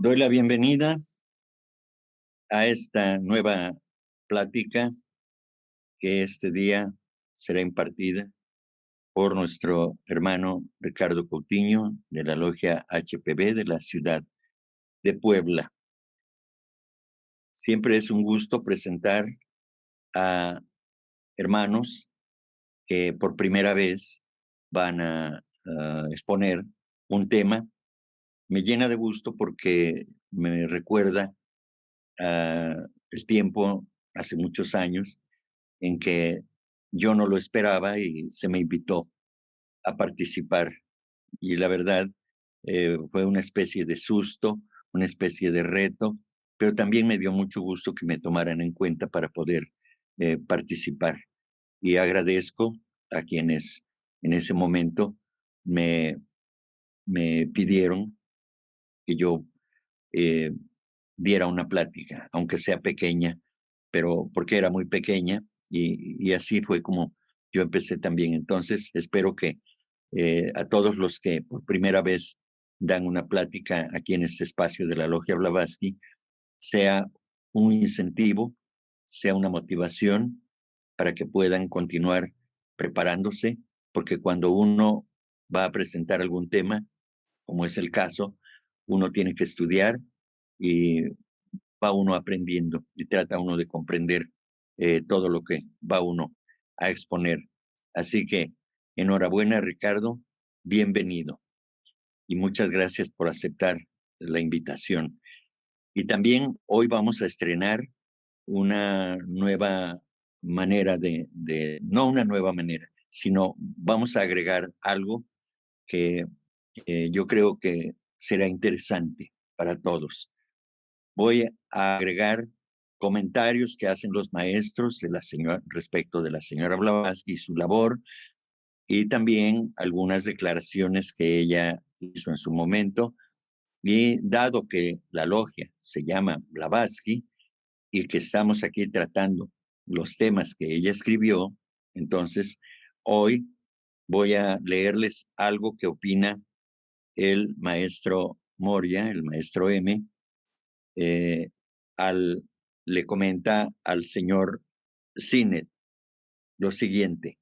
Doy la bienvenida a esta nueva plática que este día será impartida por nuestro hermano Ricardo Coutinho de la Logia HPB de la ciudad de Puebla. Siempre es un gusto presentar a hermanos que por primera vez van a exponer un tema. Me llena de gusto porque me recuerda el tiempo hace muchos años en que yo no lo esperaba y se me invitó a participar. Y la verdad, fue una especie de susto, una especie de reto, pero también me dio mucho gusto que me tomaran en cuenta para poder participar. Y agradezco a quienes en ese momento me, me pidieron que yo eh, diera una plática, aunque sea pequeña, pero porque era muy pequeña y así fue como yo empecé también. Entonces, espero que a todos los que por primera vez dan una plática aquí en este espacio de la Logia Blavatsky, sea un incentivo, sea una motivación para que puedan continuar preparándose, porque cuando uno va a presentar algún tema, como es el caso, uno tiene que estudiar y va uno aprendiendo y trata uno de comprender todo lo que va uno a exponer. Así que enhorabuena, Ricardo, bienvenido y muchas gracias por aceptar la invitación. Y también hoy vamos a estrenar una nueva manera no una nueva manera, sino vamos a agregar algo que yo creo que será interesante para todos. Voy a agregar comentarios que hacen los maestros de la señora, respecto de la señora Blavatsky y su labor, y también algunas declaraciones que ella hizo en su momento. Y dado que la logia se llama Blavatsky y que estamos aquí tratando los temas que ella escribió, entonces hoy voy a leerles algo que opina el maestro Moria, el maestro M, eh, al, le comenta al señor Sinet lo siguiente: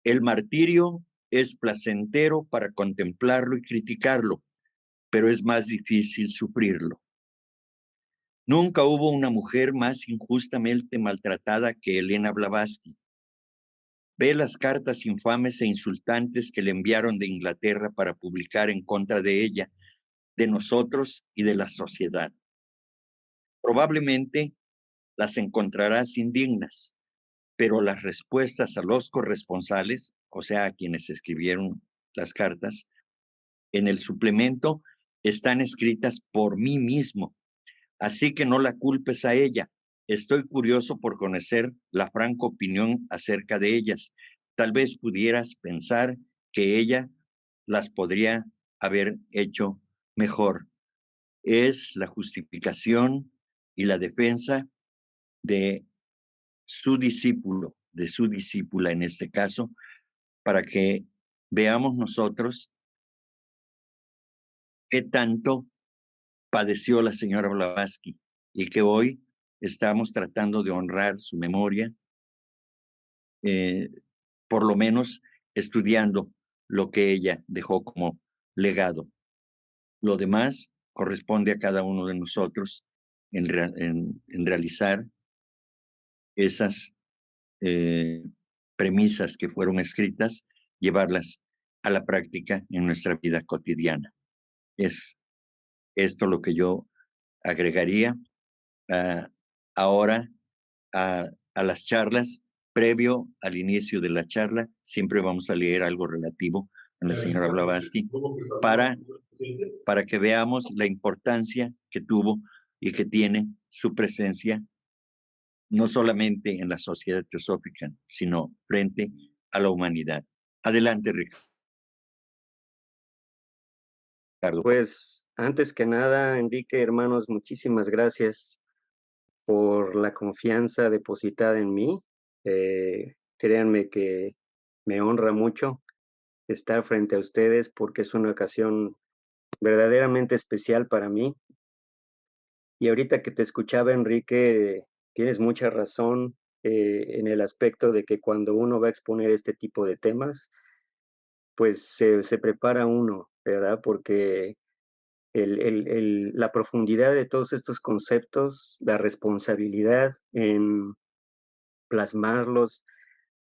el martirio es placentero para contemplarlo y criticarlo, pero es más difícil sufrirlo. Nunca hubo una mujer más injustamente maltratada que Elena Blavatsky. Ve las cartas infames e insultantes que le enviaron de Inglaterra para publicar en contra de ella, de nosotros y de la sociedad. Probablemente las encontrarás indignas, pero las respuestas a los corresponsales, o sea, a quienes escribieron las cartas, en el suplemento están escritas por mí mismo, así que no la culpes a ella. Estoy curioso por conocer la franca opinión acerca de ellas. Tal vez pudieras pensar que ella las podría haber hecho mejor. Es la justificación y la defensa de su discípulo, de su discípula en este caso, para que veamos nosotros qué tanto padeció la señora Blavatsky y que hoy estamos tratando de honrar su memoria, eh, por lo menos estudiando lo que ella dejó como legado. Lo demás corresponde a cada uno de nosotros en realizar esas eh, premisas que fueron escritas, llevarlas a la práctica en nuestra vida cotidiana. Es esto lo que yo agregaría uh, ahora a las charlas. Previo al inicio de la charla, siempre vamos a leer algo relativo a la señora Blavatsky para, para que veamos la importancia que tuvo y que tiene su presencia no solamente en la sociedad teosófica, sino frente a la humanidad. Adelante, Ricardo. Pues, antes que nada, Enrique, hermanos, muchísimas gracias por la confianza depositada en mí. Créanme que me honra mucho estar frente a ustedes porque es una ocasión verdaderamente especial para mí. Y ahorita que te escuchaba, Enrique, tienes mucha razón, en el aspecto de que cuando uno va a exponer este tipo de temas, pues se prepara uno, ¿verdad? Porque la profundidad de todos estos conceptos, la responsabilidad en plasmarlos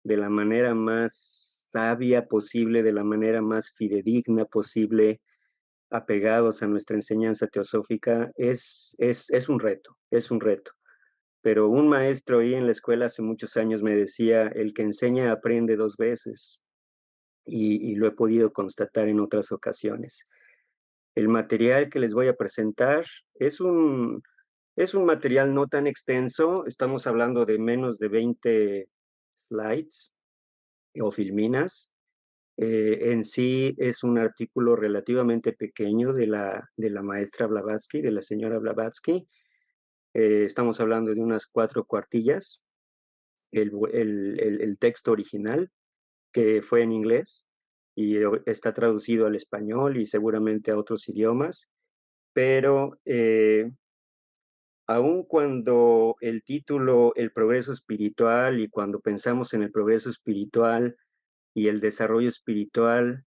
de la manera más sabia posible, de la manera más fidedigna posible, apegados a nuestra enseñanza teosófica, es un reto, es un reto. Pero un maestro ahí en la escuela hace muchos años me decía, el que enseña aprende dos veces, y lo he podido constatar en otras ocasiones. El material que les voy a presentar es un material no tan extenso, estamos hablando de menos de 20 slides o filminas. En sí es un artículo relativamente pequeño de la maestra Blavatsky, de la señora Blavatsky. Estamos hablando de unas 4 cuartillas. El texto original, que fue en inglés, y está traducido al español y seguramente a otros idiomas, pero aun cuando el título, el progreso espiritual, y cuando pensamos en el progreso espiritual y el desarrollo espiritual,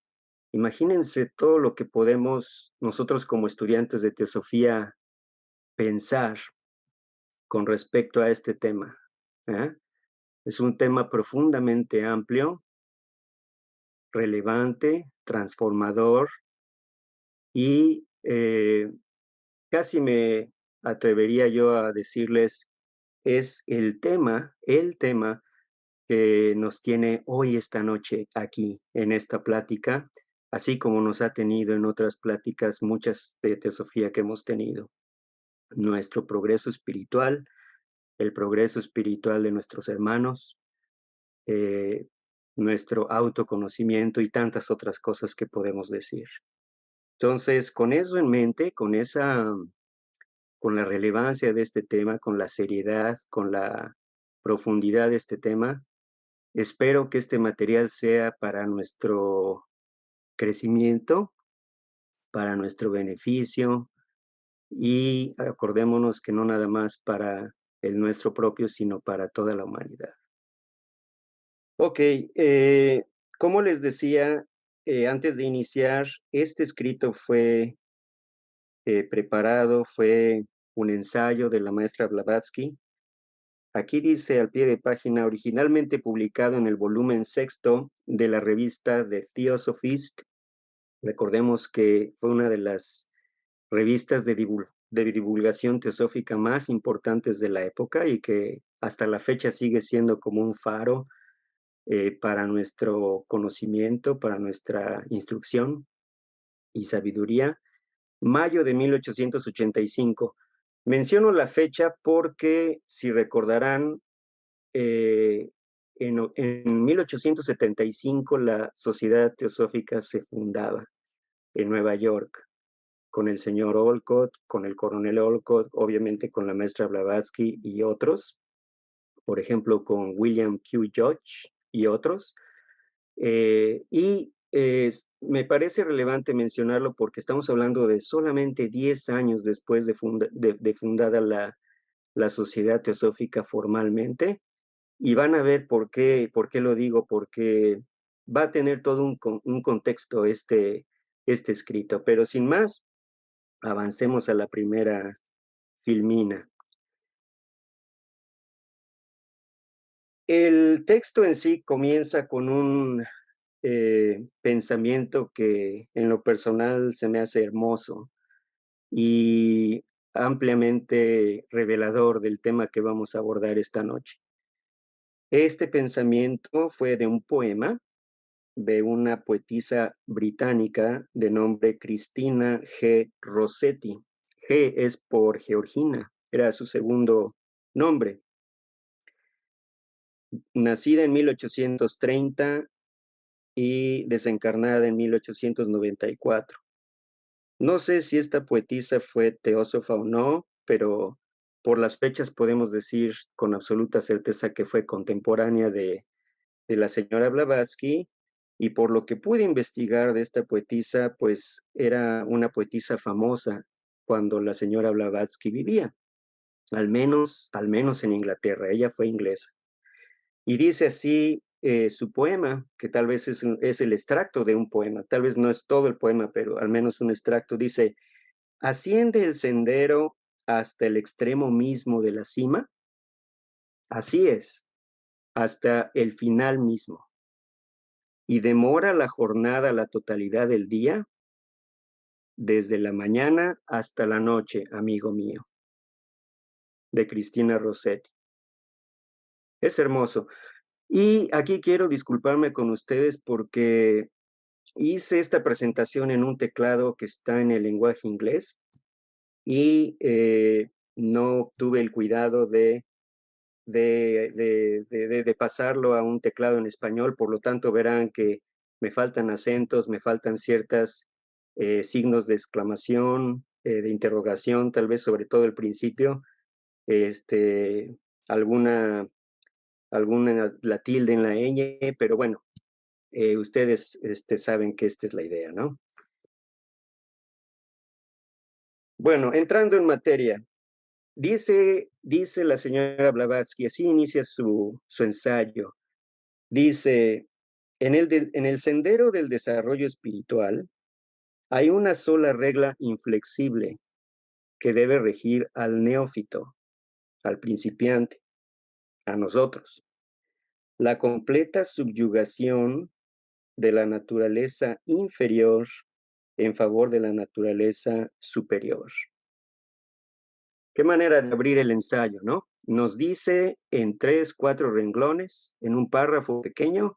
imagínense todo lo que podemos nosotros como estudiantes de teosofía pensar con respecto a este tema, ¿eh? Es un tema profundamente amplio, relevante, transformador y casi me atrevería yo a decirles, es el tema que nos tiene hoy esta noche aquí en esta plática, así como nos ha tenido en otras pláticas muchas de teosofía que hemos tenido. Nuestro progreso espiritual, el progreso espiritual de nuestros hermanos, eh, nuestro autoconocimiento y tantas otras cosas que podemos decir. Entonces, con eso en mente, con la relevancia de este tema, con la seriedad, con la profundidad de este tema, espero que este material sea para nuestro crecimiento, para nuestro beneficio, y acordémonos que no nada más para el nuestro propio, sino para toda la humanidad. Ok, como les decía, antes de iniciar, este escrito fue preparado, fue un ensayo de la maestra Blavatsky. Aquí dice al pie de página, originalmente publicado en el volumen sexto de la revista The Theosophist. Recordemos que fue una de las revistas de divulgación teosófica más importantes de la época y que hasta la fecha sigue siendo como un faro para nuestro conocimiento, para nuestra instrucción y sabiduría. Mayo de 1885. Menciono la fecha porque, si recordarán, eh, en 1875 la Sociedad Teosófica se fundaba en Nueva York con el señor Olcott, con el coronel Olcott, obviamente con la maestra Blavatsky y otros, por ejemplo, con William Q. George y otros. Me parece relevante mencionarlo porque estamos hablando de solamente 10 años después de fundada la Sociedad Teosófica formalmente, y van a ver por qué lo digo, porque va a tener todo un contexto este escrito. Pero sin más, avancemos a la primera filmina. El texto en sí comienza con un pensamiento que en lo personal se me hace hermoso y ampliamente revelador del tema que vamos a abordar esta noche. Este pensamiento fue de un poema de una poetisa británica de nombre Christina G. Rossetti. G es por Georgina, era su segundo nombre. Nacida en 1830 y desencarnada en 1894. No sé si esta poetisa fue teósofa o no, pero por las fechas podemos decir con absoluta certeza que fue contemporánea de la señora Blavatsky, y por lo que pude investigar de esta poetisa, pues era una poetisa famosa cuando la señora Blavatsky vivía. al menos en Inglaterra, ella fue inglesa. Y dice así su poema, que tal vez es el extracto de un poema, tal vez no es todo el poema, pero al menos un extracto. Dice: asciende el sendero hasta el extremo mismo de la cima, así es, hasta el final mismo, y demora la jornada la totalidad del día, desde la mañana hasta la noche, amigo mío, de Cristina Rossetti. Es hermoso. Y aquí quiero disculparme con ustedes porque hice esta presentación en un teclado que está en el lenguaje inglés y no tuve el cuidado de pasarlo a un teclado en español, por lo tanto verán que me faltan acentos, me faltan ciertas signos de exclamación, de interrogación, tal vez sobre todo el principio, este, alguna, alguna la tilde en la ñ, pero bueno, ustedes saben que esta es la idea, ¿no? Bueno, entrando en materia, dice la señora Blavatsky, así inicia su ensayo. Dice: en el sendero del desarrollo espiritual hay una sola regla inflexible que debe regir al neófito, al principiante, a nosotros: la completa subyugación de la naturaleza inferior en favor de la naturaleza superior. Qué manera de abrir el ensayo, ¿no? Nos dice en 3, 4 renglones, en un párrafo pequeño,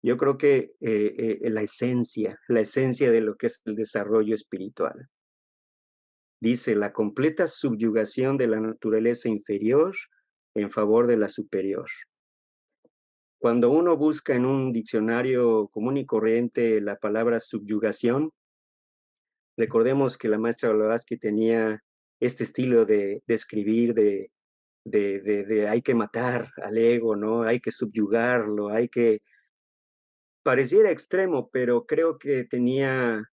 yo creo que la esencia de lo que es el desarrollo espiritual. Dice: la completa subyugación de la naturaleza inferior en favor de la superior. Cuando uno busca en un diccionario común y corriente la palabra subyugación, recordemos que la maestra Blavatsky tenía este estilo de escribir, de hay que matar al ego, ¿no? Hay que subyugarlo, hay que... Pareciera extremo, pero creo que tenía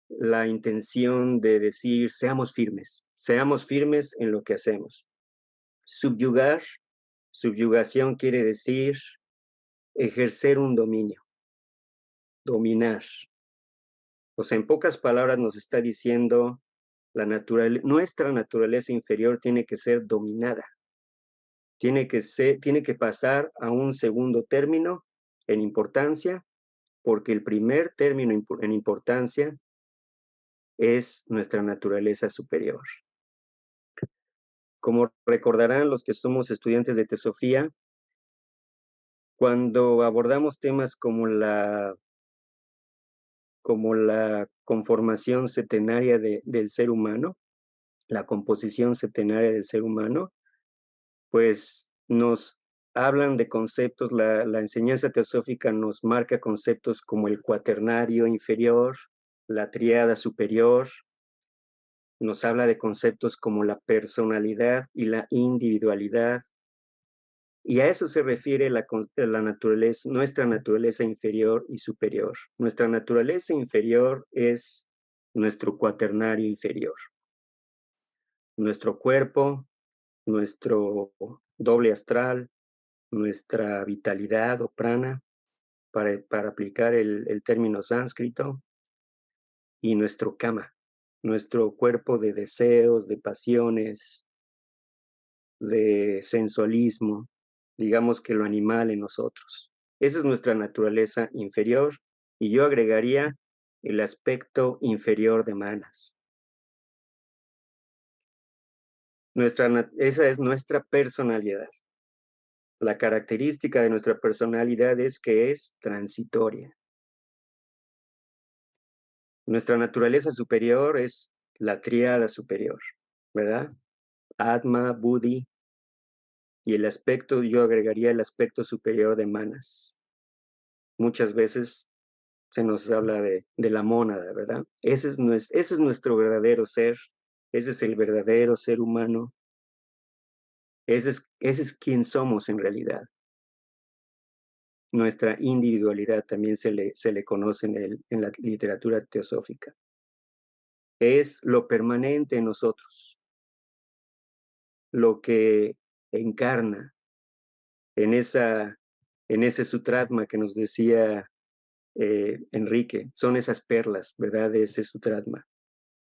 la intención de decir: seamos firmes en lo que hacemos. Subyugar, subyugación quiere decir ejercer un dominio, dominar. O sea, en pocas palabras nos está diciendo, nuestra naturaleza inferior tiene que ser dominada, tiene que pasar a un segundo término en importancia, porque el primer término en importancia es nuestra naturaleza superior. Como recordarán los que somos estudiantes de teosofía, cuando abordamos temas como la conformación setenaria del ser humano, la composición setenaria del ser humano, pues nos hablan de conceptos, la enseñanza teosófica nos marca conceptos como el cuaternario inferior, la tríada superior, nos habla de conceptos como la personalidad y la individualidad, y a eso se refiere la naturaleza, nuestra naturaleza inferior y superior. Nuestra naturaleza inferior es nuestro cuaternario inferior, nuestro cuerpo, nuestro doble astral, nuestra vitalidad o prana, para aplicar el término sánscrito, y nuestro kama, nuestro cuerpo de deseos, de pasiones, de sensualismo, digamos que lo animal en nosotros. Esa es nuestra naturaleza inferior, y yo agregaría el aspecto inferior de manas. Esa es nuestra personalidad. La característica de nuestra personalidad es que es transitoria. Nuestra naturaleza superior es la tríada superior, ¿verdad? Atma, Buddhi, y el aspecto, yo agregaría el aspecto superior de manas. Muchas veces se nos habla de la mónada, ¿verdad? Ese es nuestro verdadero ser, ese es el verdadero ser humano, ese es quien somos en realidad. Nuestra individualidad también se le conoce en la literatura teosófica. Es lo permanente en nosotros. lo que encarna en ese sutratma que nos decía Enrique, son esas perlas, ¿verdad? De ese sutratma,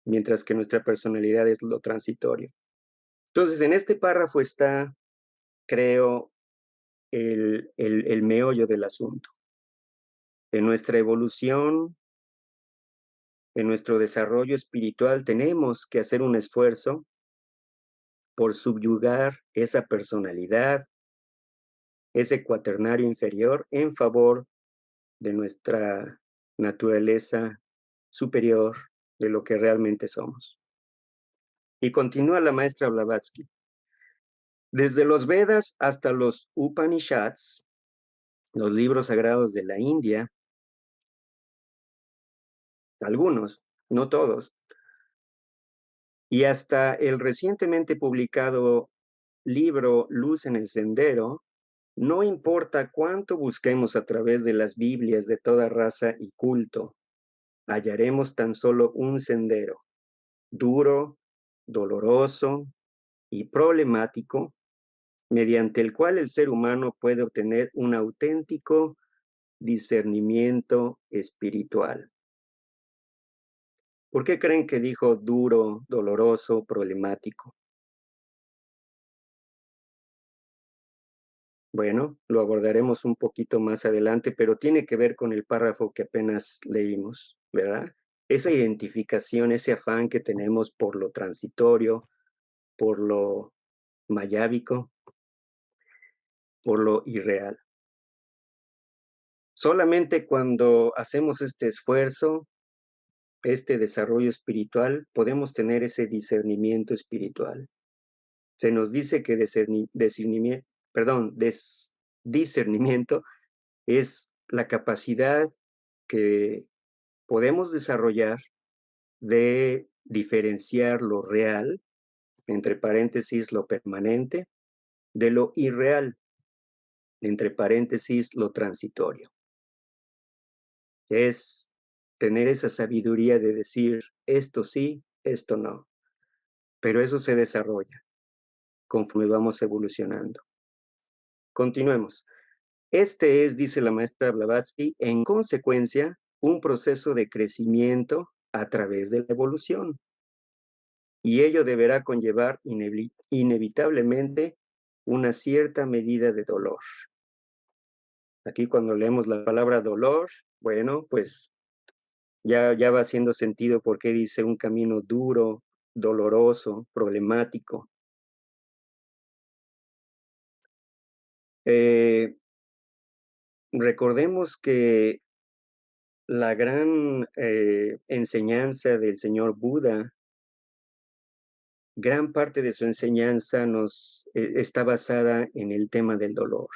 mientras que nuestra personalidad es lo transitorio. Entonces, en este párrafo está, creo, el meollo del asunto. En nuestra evolución, en nuestro desarrollo espiritual, tenemos que hacer un esfuerzo por subyugar esa personalidad, ese cuaternario inferior, en favor de nuestra naturaleza superior, de lo que realmente somos. Y continúa la maestra Blavatsky. Desde los Vedas hasta los Upanishads, los libros sagrados de la India, algunos, no todos, y hasta el recientemente publicado libro Luz en el Sendero, no importa cuánto busquemos a través de las Biblias de toda raza y culto, hallaremos tan solo un sendero, duro, doloroso y problemático, mediante el cual el ser humano puede obtener un auténtico discernimiento espiritual. ¿Por qué creen que dijo duro, doloroso, problemático? Bueno, lo abordaremos un poquito más adelante, pero tiene que ver con el párrafo que apenas leímos, ¿verdad? Esa identificación, ese afán que tenemos por lo transitorio, por lo mayábico, por lo irreal. Solamente cuando hacemos este esfuerzo, este desarrollo espiritual, podemos tener ese discernimiento espiritual. Se nos dice que discernimiento es la capacidad que podemos desarrollar de diferenciar lo real, entre paréntesis lo permanente, de lo irreal, entre paréntesis lo transitorio. Es tener esa sabiduría de decir esto sí, esto no, pero eso se desarrolla conforme vamos evolucionando. Continuemos. Este es, dice la maestra Blavatsky, en consecuencia, un proceso de crecimiento a través de la evolución. Y ello deberá conllevar inevitablemente una cierta medida de dolor. Aquí cuando leemos la palabra dolor, bueno, pues ya va haciendo sentido por qué dice un camino duro, doloroso, problemático. Recordemos que la gran enseñanza del señor Buda, gran parte de su enseñanza está basada en el tema del dolor,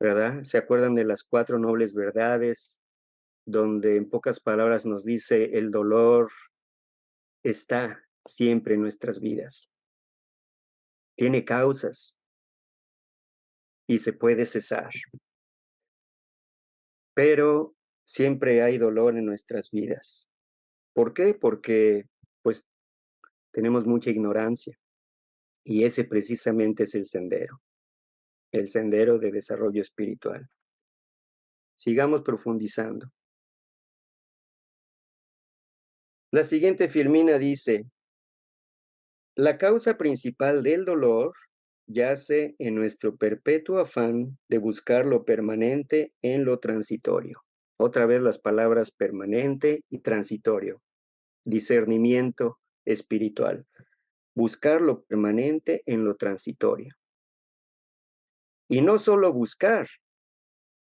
¿verdad? ¿Se acuerdan de las 4 nobles verdades? Donde en pocas palabras nos dice el dolor está siempre en nuestras vidas. Tiene causas y se puede cesar. Pero siempre hay dolor en nuestras vidas. ¿Por qué? Porque pues tenemos mucha ignorancia y ese precisamente es el sendero de desarrollo espiritual. Sigamos profundizando. La siguiente Firmina dice, la causa principal del dolor yace en nuestro perpetuo afán de buscar lo permanente en lo transitorio. Otra vez las palabras permanente y transitorio. Discernimiento espiritual. Buscar lo permanente en lo transitorio. Y no solo buscar,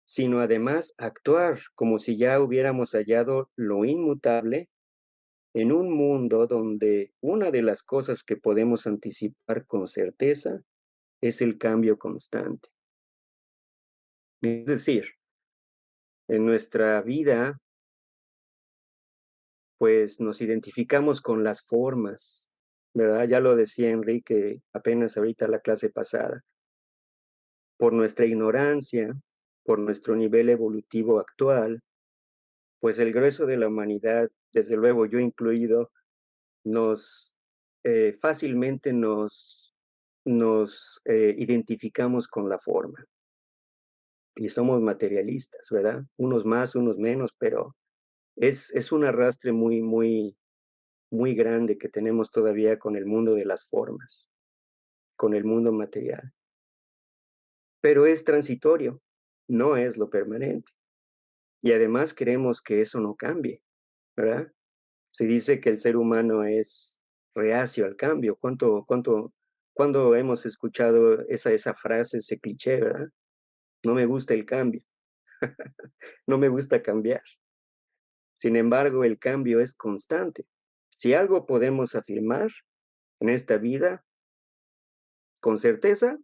sino además actuar como si ya hubiéramos hallado lo inmutable en un mundo donde una de las cosas que podemos anticipar con certeza es el cambio constante. Es decir, en nuestra vida, pues nos identificamos con las formas, ¿verdad? Ya lo decía Enrique apenas ahorita la clase pasada. Por nuestra ignorancia, por nuestro nivel evolutivo actual, pues el grueso de la humanidad, desde luego yo incluido, fácilmente nos nos identificamos con la forma y somos materialistas, ¿verdad? Unos más, unos menos, pero es un arrastre muy grande que tenemos todavía con el mundo de las formas, con el mundo material. Pero es transitorio, no es lo permanente. Y además queremos que eso no cambie, ¿verdad? Se dice que el ser humano es reacio al cambio. ¿Cuándo hemos escuchado esa frase, ese cliché, verdad? No me gusta el cambio, no me gusta cambiar. Sin embargo, el cambio es constante. Si algo podemos afirmar en esta vida con certeza,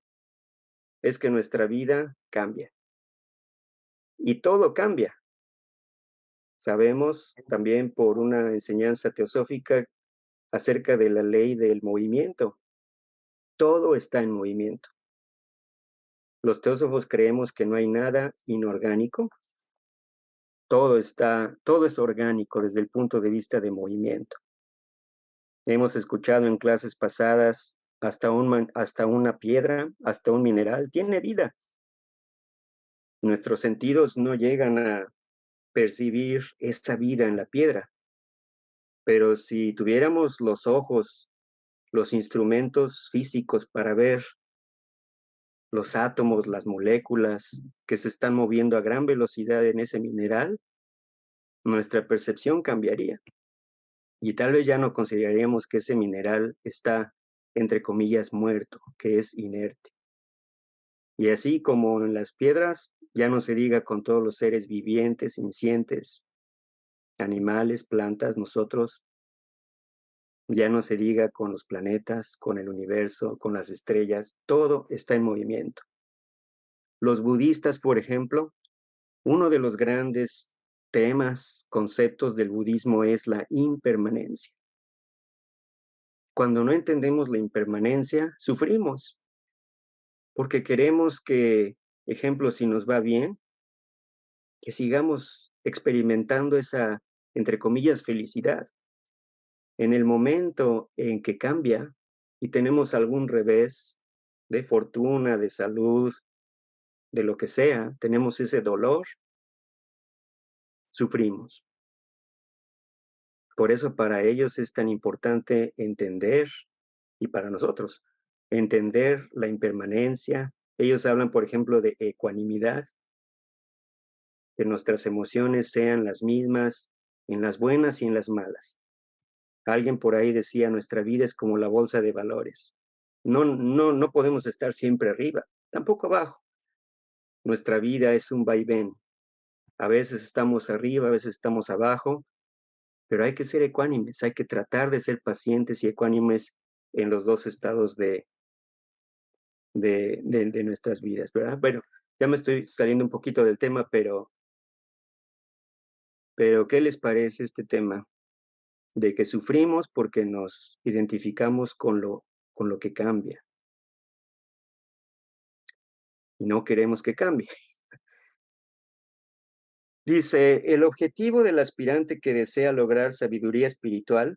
es que nuestra vida cambia. Y todo cambia. Sabemos también por una enseñanza teosófica acerca de la ley del movimiento. Todo está en movimiento. Los teósofos creemos que no hay nada inorgánico. Todo es orgánico desde el punto de vista de movimiento. Hemos escuchado en clases pasadas hasta una piedra, hasta un mineral, tiene vida. Nuestros sentidos no llegan a percibir esa vida en la piedra, pero si tuviéramos los ojos, los instrumentos físicos para ver los átomos, las moléculas que se están moviendo a gran velocidad en ese mineral, nuestra percepción cambiaría. Y tal vez ya no consideraríamos que ese mineral está, entre comillas, muerto, que es inerte. Y así como en las piedras, ya no se diga con todos los seres vivientes, insientes, animales, plantas, nosotros, ya no se diga con los planetas, con el universo, con las estrellas, todo está en movimiento. Los budistas, por ejemplo, uno de los grandes temas, conceptos del budismo es la impermanencia. Cuando no entendemos la impermanencia, sufrimos, porque queremos que, ejemplo, si nos va bien, que sigamos experimentando esa, entre comillas, felicidad. En el momento en que cambia y tenemos algún revés de fortuna, de salud, de lo que sea, tenemos ese dolor, sufrimos. Por eso para ellos es tan importante entender, y para nosotros, entender la impermanencia. Ellos hablan, por ejemplo, de ecuanimidad, que nuestras emociones sean las mismas en las buenas y en las malas. Alguien por ahí decía, nuestra vida es como la bolsa de valores. No podemos estar siempre arriba, tampoco abajo. Nuestra vida es un vaivén. A veces estamos arriba, a veces estamos abajo, pero hay que ser ecuánimes, hay que tratar de ser pacientes y ecuánimes en los dos estados de nuestras vidas, ¿verdad? Bueno, ya me estoy saliendo un poquito del tema, pero ¿qué les parece este tema? De que sufrimos porque nos identificamos con lo que cambia y no queremos que cambie. Dice, el objetivo del aspirante que desea lograr sabiduría espiritual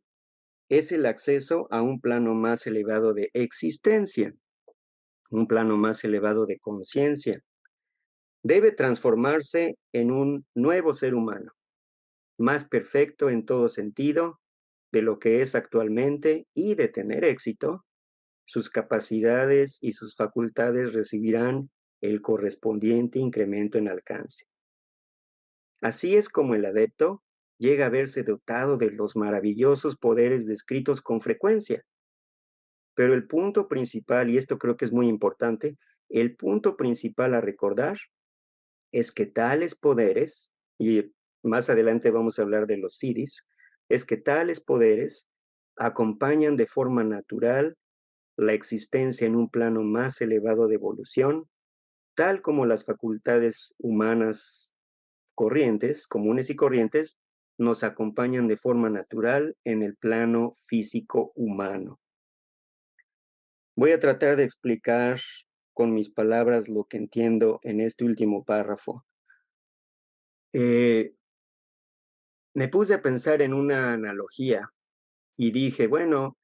es el acceso a un plano más elevado de existencia, un plano más elevado de conciencia. Debe transformarse en un nuevo ser humano, más perfecto en todo sentido de lo que es actualmente y de tener éxito, sus capacidades y sus facultades recibirán el correspondiente incremento en alcance. Así es como el adepto llega a verse dotado de los maravillosos poderes descritos con frecuencia. Pero el punto principal, y esto creo que es muy importante, el punto principal a recordar es que tales poderes, y más adelante vamos a hablar de los siddhis, es que tales poderes acompañan de forma natural la existencia en un plano más elevado de evolución, tal como las facultades humanas corrientes, comunes y corrientes, nos acompañan de forma natural en el plano físico humano. Voy a tratar de explicar con mis palabras lo que entiendo en este último párrafo. Me puse a pensar en una analogía y dije, bueno,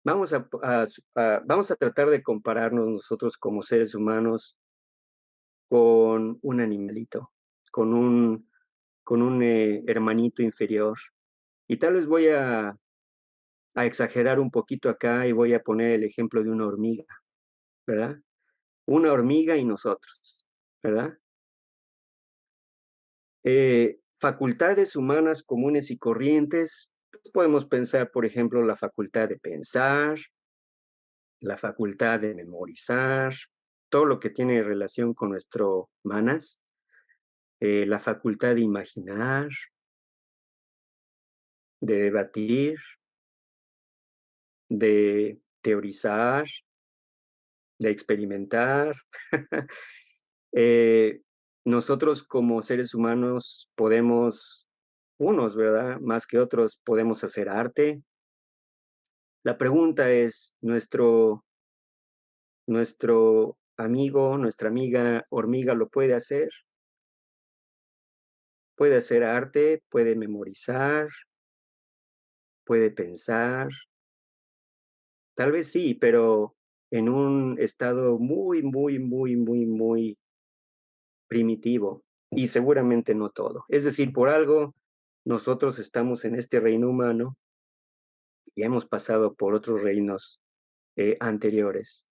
Vamos a tratar de compararnos nosotros como seres humanos con un animalito, con un hermanito inferior. Y tal vez voy a exagerar un poquito acá y voy a poner el ejemplo de una hormiga, ¿verdad? Una hormiga y nosotros, ¿verdad? Facultades humanas comunes y corrientes, podemos pensar, por ejemplo, la facultad de pensar, la facultad de memorizar, todo lo que tiene relación con nuestro manas, la facultad de imaginar, de debatir, de teorizar, de experimentar. Eh, Nosotros como seres humanos podemos, unos, ¿verdad? Más que otros, podemos hacer arte. La pregunta es, ¿nuestro amigo, nuestra amiga hormiga lo puede hacer? ¿Puede hacer arte? ¿Puede memorizar? ¿Puede pensar? Tal vez sí, pero en un estado muy, muy, muy, muy, muy primitivo y seguramente no todo. Es decir, por algo nosotros estamos en este reino humano y hemos pasado por otros reinos anteriores.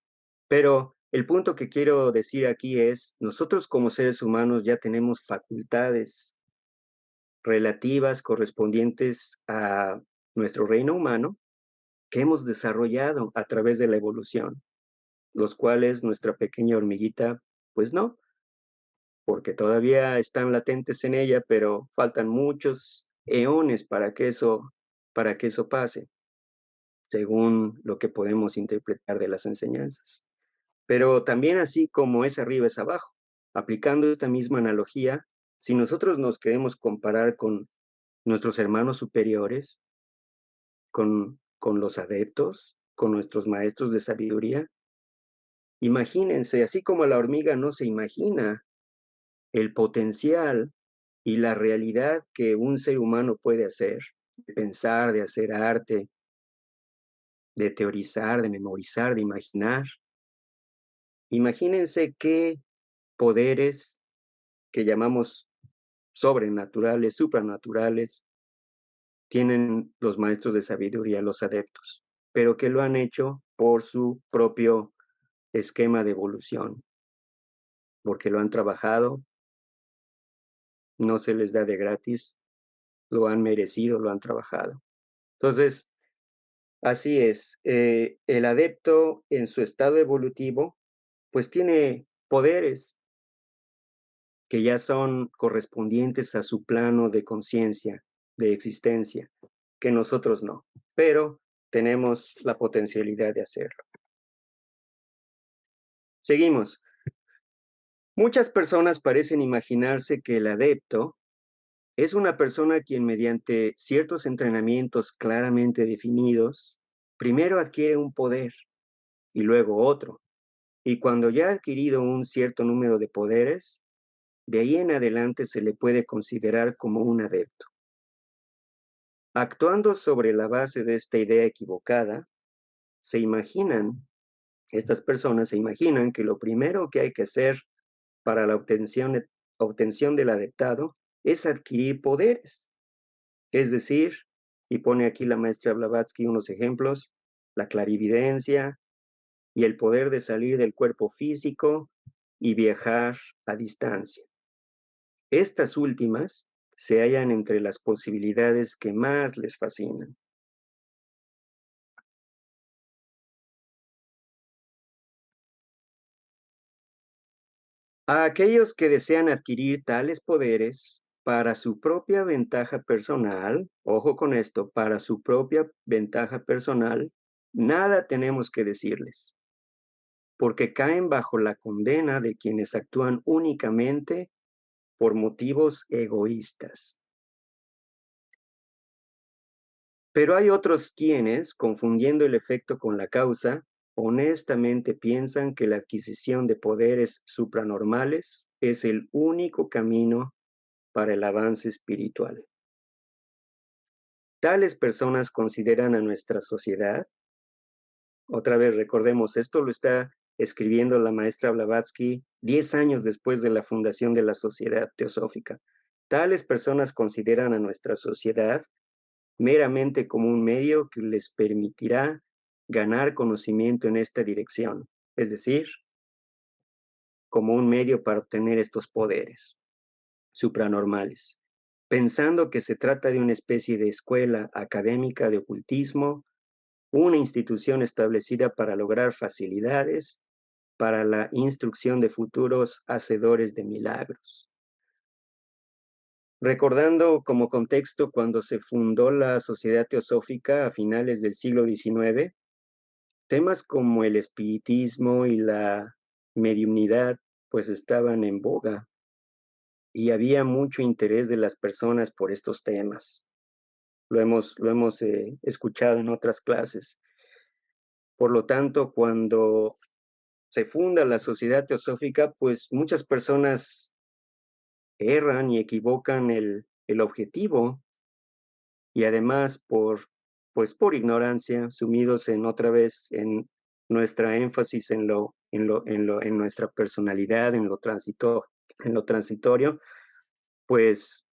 Pero el punto que quiero decir aquí es, nosotros como seres humanos ya tenemos facultades relativas correspondientes a nuestro reino humano que hemos desarrollado a través de la evolución, los cuales nuestra pequeña hormiguita, pues no, porque todavía están latentes en ella, pero faltan muchos eones para que eso pase, según lo que podemos interpretar de las enseñanzas. Pero también así como es arriba es abajo. Aplicando esta misma analogía, si nosotros nos queremos comparar con nuestros hermanos superiores, con los adeptos, con nuestros maestros de sabiduría, imagínense, así como la hormiga no se imagina el potencial y la realidad que un ser humano puede hacer, de pensar, de hacer arte, de teorizar, de memorizar, de imaginar. Imagínense qué poderes que llamamos sobrenaturales, supranaturales, tienen los maestros de sabiduría, los adeptos, pero que lo han hecho por su propio esquema de evolución, porque lo han trabajado, no se les da de gratis, lo han merecido, lo han trabajado. Entonces, así es, el adepto en su estado evolutivo, pues tiene poderes que ya son correspondientes a su plano de conciencia, de existencia, que nosotros no, pero tenemos la potencialidad de hacerlo. Seguimos. Muchas personas parecen imaginarse que el adepto es una persona quien mediante ciertos entrenamientos claramente definidos, primero adquiere un poder y luego otro. Y cuando ya ha adquirido un cierto número de poderes, de ahí en adelante se le puede considerar como un adepto. Actuando sobre la base de esta idea equivocada, se imaginan, estas personas se imaginan que lo primero que hay que hacer para la obtención del adeptado es adquirir poderes. Es decir, y pone aquí la maestra Blavatsky unos ejemplos, la clarividencia y el poder de salir del cuerpo físico y viajar a distancia. Estas últimas se hallan entre las posibilidades que más les fascinan. A aquellos que desean adquirir tales poderes para su propia ventaja personal, ojo con esto, para su propia ventaja personal, nada tenemos que decirles, porque caen bajo la condena de quienes actúan únicamente por motivos egoístas. Pero hay otros quienes, confundiendo el efecto con la causa, honestamente piensan que la adquisición de poderes supranormales es el único camino para el avance espiritual. Tales personas consideran a nuestra sociedad otra vez recordemos, esto lo está escribiendo la maestra Blavatsky 10 años después de la fundación de la Sociedad Teosófica. Tales personas consideran a nuestra sociedad meramente como un medio que les permitirá ganar conocimiento en esta dirección, es decir, como un medio para obtener estos poderes supranormales, pensando que se trata de una especie de escuela académica de ocultismo, una institución establecida para lograr facilidades para la instrucción de futuros hacedores de milagros. Recordando como contexto cuando se fundó la Sociedad Teosófica a finales del siglo XIX, temas como el espiritismo y la mediunidad pues estaban en boga y había mucho interés de las personas por estos temas. Lo hemos escuchado en otras clases. Por lo tanto, cuando se funda la Sociedad Teosófica, pues muchas personas erran y equivocan el objetivo y además pues por ignorancia, sumidos en otra vez en nuestra énfasis en nuestra personalidad, en lo transitorio, pues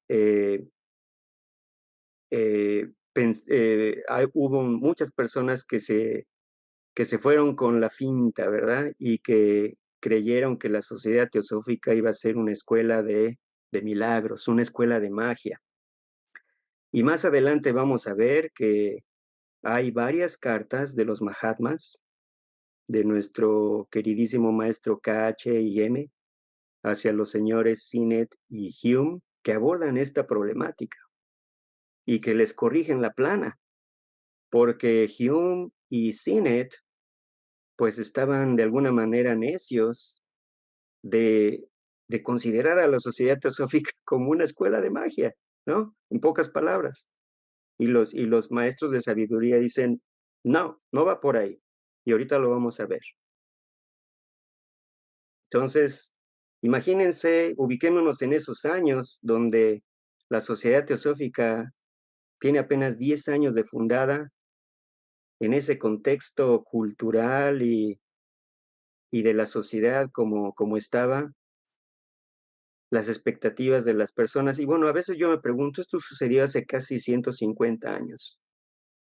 hubo muchas personas que se fueron con la finta, ¿verdad? Y que creyeron que la Sociedad Teosófica iba a ser una escuela de milagros, una escuela de magia. Y más adelante vamos a ver que hay varias cartas de los Mahatmas, de nuestro queridísimo maestro KH y M, hacia los señores Sinet y Hume, que abordan esta problemática y que les corrigen la plana, porque Hume y Sinet pues estaban de alguna manera necios de, de considerar a la Sociedad Teosófica como una escuela de magia, ¿no? En pocas palabras. Y los maestros de sabiduría dicen, no, no va por ahí. Y ahorita lo vamos a ver. Entonces, imagínense, ubiquémonos en esos años donde la Sociedad Teosófica tiene apenas 10 años de fundada, en ese contexto cultural y de la sociedad como estaba, las expectativas de las personas. Y bueno, a veces yo me pregunto, esto sucedió hace casi 150 años.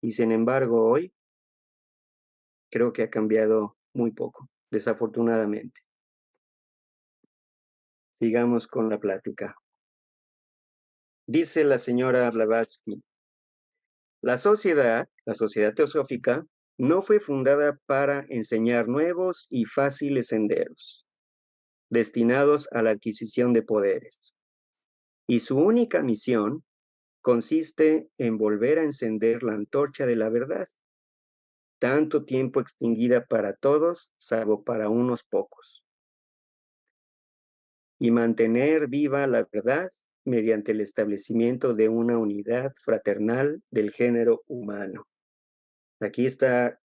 Y sin embargo, hoy creo que ha cambiado muy poco, desafortunadamente. Sigamos con la plática. Dice la señora Blavatsky, la Sociedad Teosófica, no fue fundada para enseñar nuevos y fáciles senderos, destinados a la adquisición de poderes. Y su única misión consiste en volver a encender la antorcha de la verdad, tanto tiempo extinguida para todos, salvo para unos pocos, y mantener viva la verdad mediante el establecimiento de una unidad fraternal del género humano. Aquí está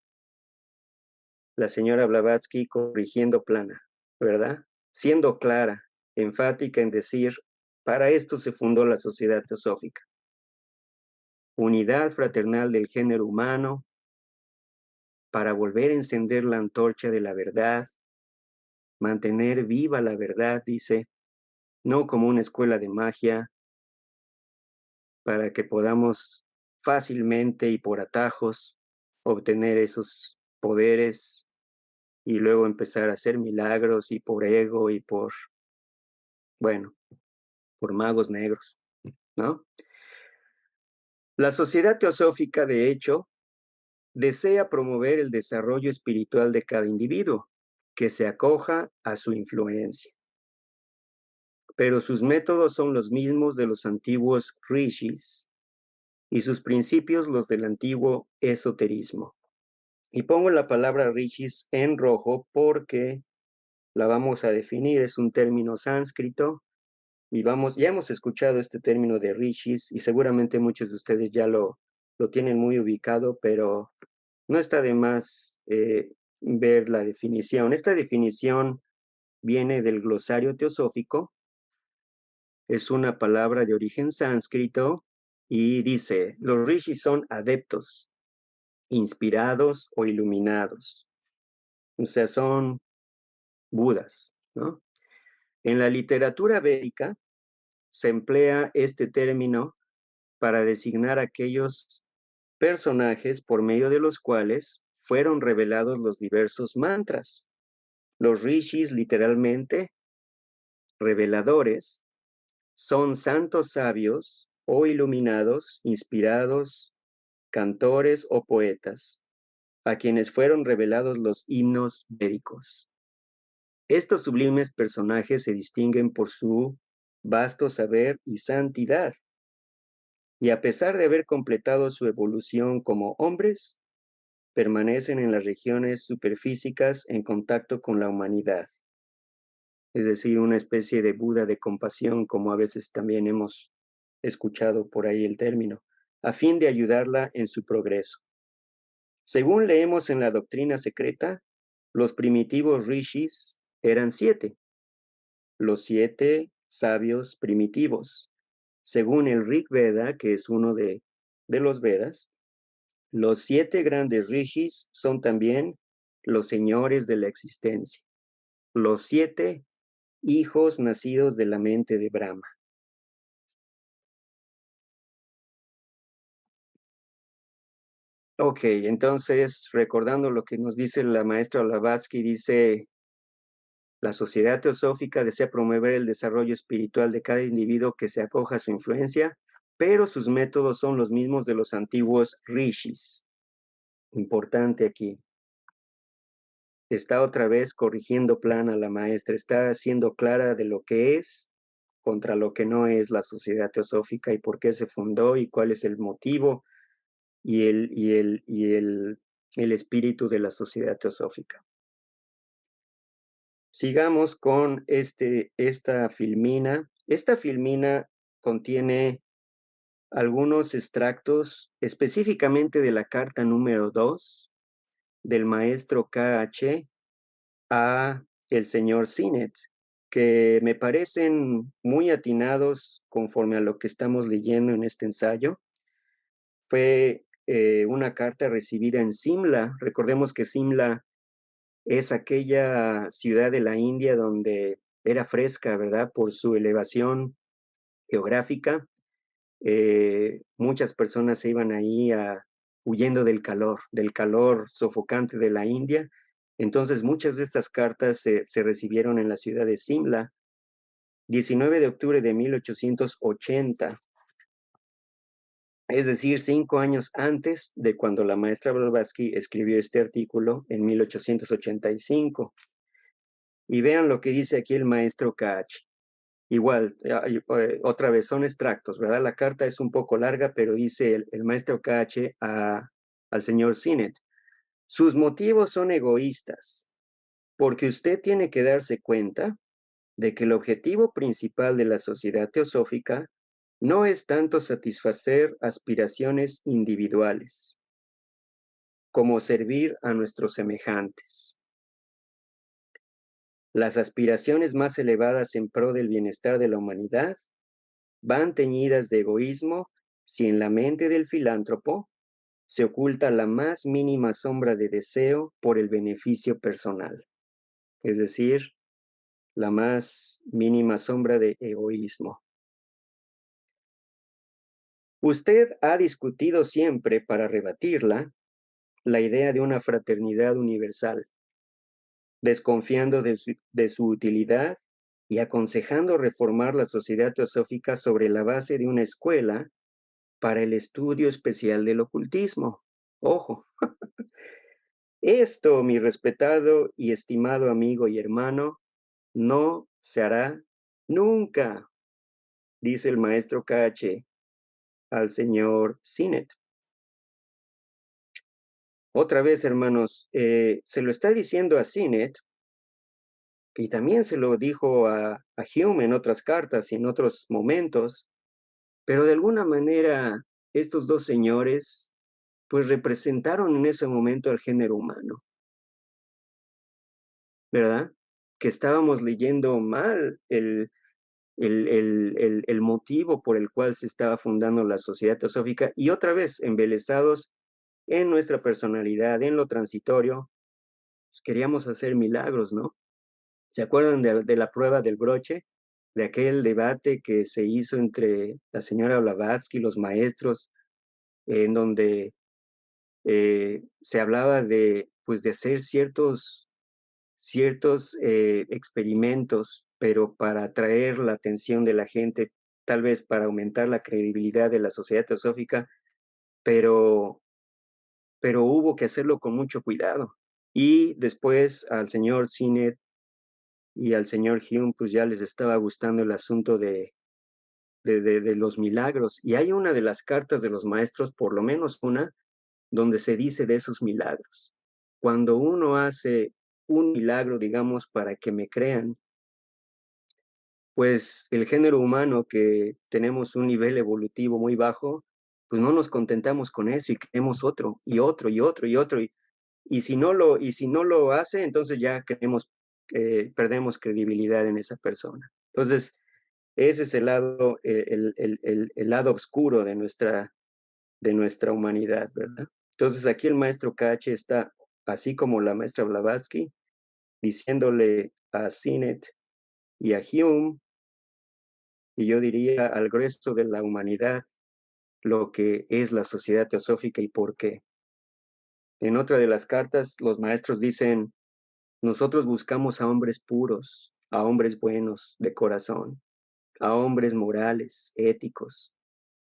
la señora Blavatsky corrigiendo plana, ¿verdad? Siendo clara, enfática en decir, para esto se fundó la Sociedad Teosófica. Unidad fraternal del género humano, para volver a encender la antorcha de la verdad, mantener viva la verdad, dice, no como una escuela de magia, para que podamos fácilmente y por atajos obtener esos poderes y luego empezar a hacer milagros y por ego y bueno, por magos negros, ¿no? La Sociedad Teosófica, de hecho, desea promover el desarrollo espiritual de cada individuo que se acoja a su influencia. Pero sus métodos son los mismos de los antiguos rishis y sus principios los del antiguo esoterismo. Y pongo la palabra rishis en rojo porque la vamos a definir, es un término sánscrito y ya hemos escuchado este término de rishis y seguramente muchos de ustedes ya lo tienen muy ubicado, pero no está de más ver la definición. Esta definición viene del glosario teosófico, es una palabra de origen sánscrito y dice, los rishis son adeptos inspirados o iluminados. O sea, son Budas, ¿no? En la literatura védica se emplea este término para designar aquellos personajes por medio de los cuales fueron revelados los diversos mantras. Los rishis, literalmente, reveladores, son santos sabios o iluminados, inspirados, cantores o poetas, a quienes fueron revelados los himnos védicos. Estos sublimes personajes se distinguen por su vasto saber y santidad, y a pesar de haber completado su evolución como hombres, permanecen en las regiones superfísicas en contacto con la humanidad, es decir, una especie de Buda de compasión, como a veces también hemos escuchado por ahí el término, a fin de ayudarla en su progreso. Según leemos en la doctrina secreta, los primitivos rishis eran 7, los 7 sabios primitivos. Según el Rig Veda, que es uno de los Vedas, los 7 grandes rishis son también los señores de la existencia, los 7 hijos nacidos de la mente de Brahma. Ok, entonces, recordando lo que nos dice la maestra Blavatsky, dice, la sociedad teosófica desea promover el desarrollo espiritual de cada individuo que se acoja a su influencia, pero sus métodos son los mismos de los antiguos rishis. Importante aquí. Está otra vez corrigiendo plan a la maestra, está siendo clara de lo que es contra lo que no es la sociedad teosófica y por qué se fundó y cuál es el motivo y el espíritu de la sociedad teosófica. Sigamos con esta filmina. Esta filmina contiene algunos extractos específicamente de la carta número 2 del maestro KH a el señor Sinet, que me parecen muy atinados conforme a lo que estamos leyendo en este ensayo. Fue una carta recibida en Simla. Recordemos que Simla es aquella ciudad de la India donde era fresca, ¿verdad? Por su elevación geográfica. Muchas personas se iban ahí huyendo del calor sofocante de la India. Entonces, muchas de estas cartas se recibieron en la ciudad de Simla, 19 de octubre de 1880, es decir, 5 años antes de cuando la maestra Blavatsky escribió este artículo en 1885. Y vean lo que dice aquí el maestro Kach. Igual, otra vez, son extractos, ¿verdad? La carta es un poco larga, pero dice el maestro KH al señor Sinet, sus motivos son egoístas, porque usted tiene que darse cuenta de que el objetivo principal de la sociedad teosófica no es tanto satisfacer aspiraciones individuales, como servir a nuestros semejantes. Las aspiraciones más elevadas en pro del bienestar de la humanidad van teñidas de egoísmo si en la mente del filántropo se oculta la más mínima sombra de deseo por el beneficio personal, es decir, la más mínima sombra de egoísmo. Usted ha discutido siempre para rebatirla la idea de una fraternidad universal, desconfiando de su utilidad y aconsejando reformar la sociedad teosófica sobre la base de una escuela para el estudio especial del ocultismo. Ojo, esto, mi respetado y estimado amigo y hermano, no se hará nunca, dice el maestro KH al señor Sinet. Otra vez, hermanos, se lo está diciendo a Sinet y también se lo dijo a Hume en otras cartas y en otros momentos, pero de alguna manera estos dos señores pues representaron en ese momento al género humano, ¿verdad? Que estábamos leyendo mal el motivo por el cual se estaba fundando la sociedad teosófica y otra vez embelesados en nuestra personalidad, en lo transitorio, pues, queríamos hacer milagros, ¿no? ¿Se acuerdan de la prueba del broche? De aquel debate que se hizo entre la señora Blavatsky y los maestros, en donde se hablaba de, pues, de hacer ciertos experimentos, pero para atraer la atención de la gente, tal vez para aumentar la credibilidad de la Sociedad Teosófica, pero, pero hubo que hacerlo con mucho cuidado. Y después al señor Sinet y al señor Hume, pues ya les estaba gustando el asunto de los milagros. Y hay una de las cartas de los maestros, por lo menos una, donde se dice de esos milagros. Cuando uno hace un milagro, digamos, para que me crean, pues el género humano, que tenemos un nivel evolutivo muy bajo, pues no nos contentamos con eso y queremos otro y otro y otro y otro. Y si no lo hace, entonces ya creemos, perdemos credibilidad en esa persona. Entonces, ese es el lado, el lado oscuro de nuestra humanidad, ¿verdad? Entonces aquí el maestro Cache está, así como la maestra Blavatsky, diciéndole a Sinet y a Hume, y yo diría al resto de la humanidad, lo que es la sociedad teosófica y por qué. En otra de las cartas, los maestros dicen, nosotros buscamos a hombres puros, a hombres buenos de corazón, a hombres morales, éticos,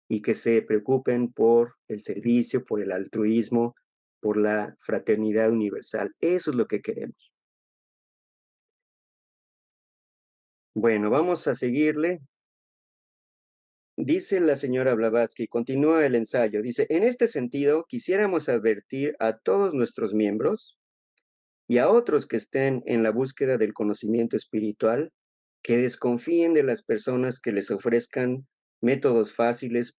y que se preocupen por el servicio, por el altruismo, por la fraternidad universal. Eso es lo que queremos. Bueno, vamos a seguirle. Dice la señora Blavatsky, continúa el ensayo, dice, en este sentido, quisiéramos advertir a todos nuestros miembros y a otros que estén en la búsqueda del conocimiento espiritual, que desconfíen de las personas que les ofrezcan métodos fáciles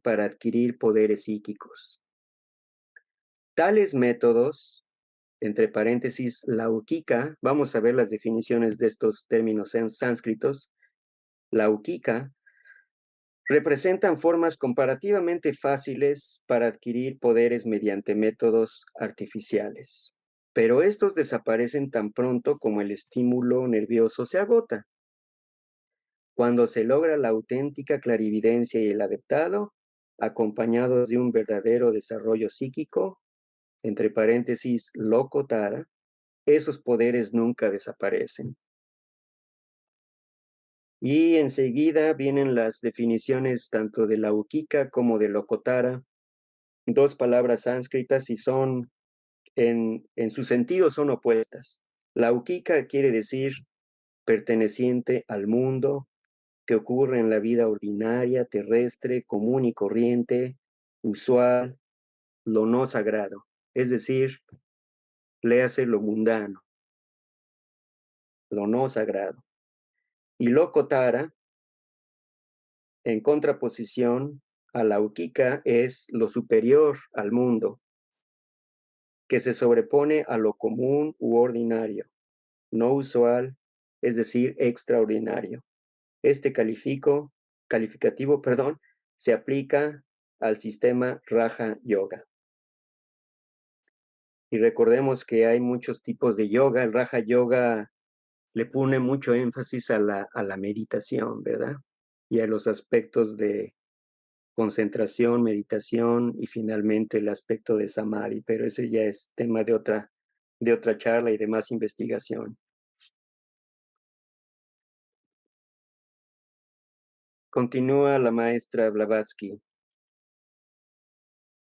para adquirir poderes psíquicos. Tales métodos, entre paréntesis, laukika, vamos a ver las definiciones de estos términos en sánscritos, laukika, representan formas comparativamente fáciles para adquirir poderes mediante métodos artificiales, pero estos desaparecen tan pronto como el estímulo nervioso se agota. Cuando se logra la auténtica clarividencia y el adeptado, acompañados de un verdadero desarrollo psíquico, entre paréntesis, lokotara, esos poderes nunca desaparecen. Y enseguida vienen las definiciones tanto de laukika como de lokotara, dos palabras sánscritas y son, en su sentido, son opuestas. Laukika quiere decir perteneciente al mundo, que ocurre en la vida ordinaria, terrestre, común y corriente, usual, lo no sagrado, es decir, léase lo mundano, lo no sagrado. Y lokotara, en contraposición a laukika, es lo superior al mundo, que se sobrepone a lo común u ordinario, no usual, es decir, extraordinario. Este calificativo, perdón, se aplica al sistema Raja Yoga. Y recordemos que hay muchos tipos de yoga. El Raja Yoga le pone mucho énfasis a la meditación, ¿verdad? Y a los aspectos de concentración, meditación y finalmente el aspecto de samadhi, pero ese ya es tema de otra charla y de más investigación. Continúa la maestra Blavatsky.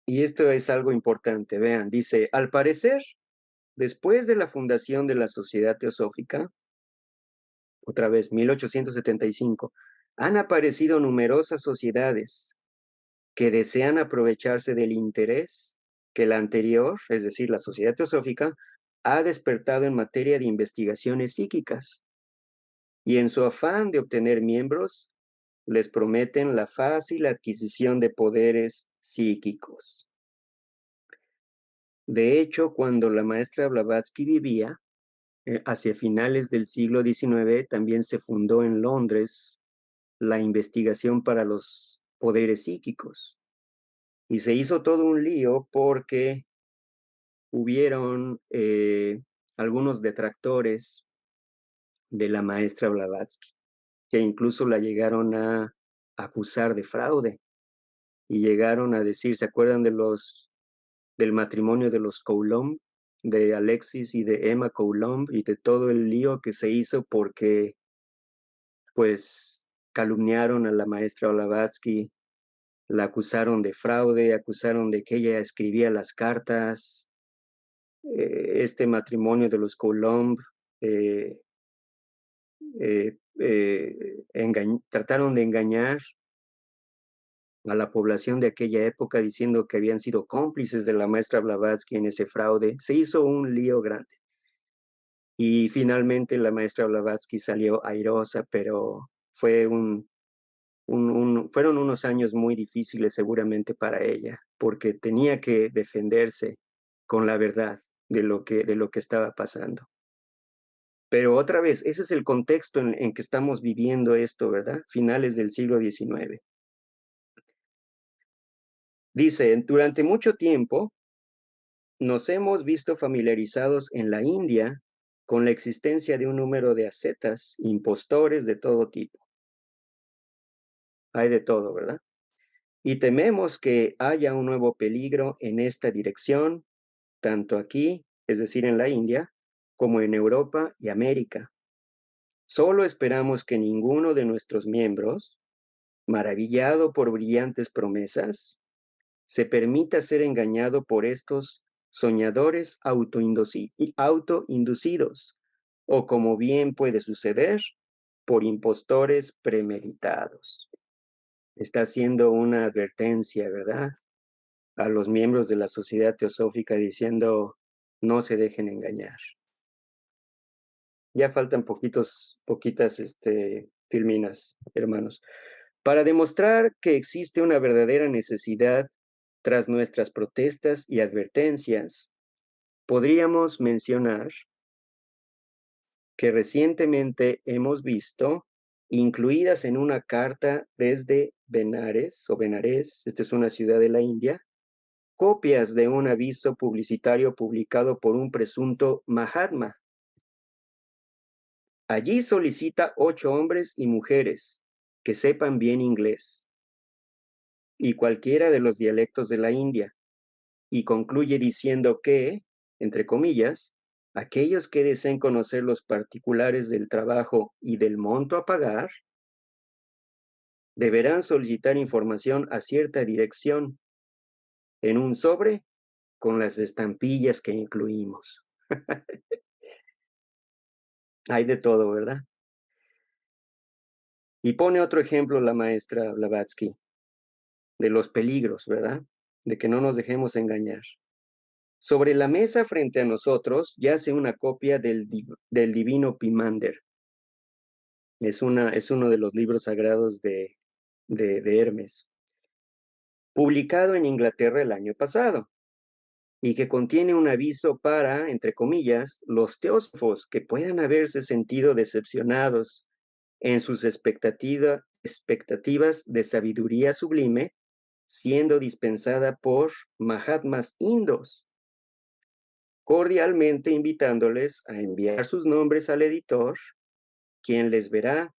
Y esto es algo importante, vean, dice, al parecer, después de la fundación de la Sociedad Teosófica, otra vez, 1875, han aparecido numerosas sociedades que desean aprovecharse del interés que la anterior, es decir, la Sociedad Teosófica, ha despertado en materia de investigaciones psíquicas. Y en su afán de obtener miembros, les prometen la fácil adquisición de poderes psíquicos. De hecho, cuando la maestra Blavatsky vivía, hacia finales del siglo XIX, también se fundó en Londres la investigación para los poderes psíquicos. Y se hizo todo un lío porque hubieron algunos detractores de la maestra Blavatsky, que incluso la llegaron a acusar de fraude y llegaron a decir, ¿se acuerdan del matrimonio de los Coulomb, de Alexis y de Emma Coulomb y de todo el lío que se hizo porque pues calumniaron a la maestra Blavatsky, la acusaron de fraude, acusaron de que ella escribía las cartas, este matrimonio de los Coulomb, eh, trataron de engañar a la población de aquella época diciendo que habían sido cómplices de la maestra Blavatsky en ese fraude. Se hizo un lío grande. Y finalmente la maestra Blavatsky salió airosa, pero fueron unos años muy difíciles seguramente para ella, porque tenía que defenderse con la verdad de lo que estaba pasando. Pero otra vez, ese es el contexto en que estamos viviendo esto, ¿verdad? Finales del siglo XIX. Dice, durante mucho tiempo nos hemos visto familiarizados en la India con la existencia de un número de ascetas, impostores de todo tipo. Hay de todo, ¿verdad? Y tememos que haya un nuevo peligro en esta dirección, tanto aquí, es decir, en la India, como en Europa y América. Solo esperamos que ninguno de nuestros miembros, maravillado por brillantes promesas, se permita ser engañado por estos soñadores autoinducidos, o como bien puede suceder, por impostores premeditados. Está haciendo una advertencia, ¿verdad?, a los miembros de la Sociedad Teosófica diciendo, no se dejen engañar. Ya faltan poquitas filminas, hermanos. Para demostrar que existe una verdadera necesidad tras nuestras protestas y advertencias, podríamos mencionar que recientemente hemos visto, incluidas en una carta desde Benares, esta es una ciudad de la India, copias de un aviso publicitario publicado por un presunto Mahatma. Allí solicita 8 hombres y mujeres que sepan bien inglés y cualquiera de los dialectos de la India, y concluye diciendo que, entre comillas, aquellos que deseen conocer los particulares del trabajo y del monto a pagar, deberán solicitar información a cierta dirección en un sobre con las estampillas que incluimos. Hay de todo, ¿verdad? Y pone otro ejemplo la maestra Blavatsky de los peligros, ¿verdad? De que no nos dejemos engañar. Sobre la mesa frente a nosotros yace una copia del Divino Pimander. Es uno de los libros sagrados de Hermes, publicado en Inglaterra el año pasado, y que contiene un aviso para, entre comillas, los teósofos que puedan haberse sentido decepcionados en sus expectativas de sabiduría sublime, siendo dispensada por Mahatmas indos, cordialmente invitándoles a enviar sus nombres al editor, quien les verá,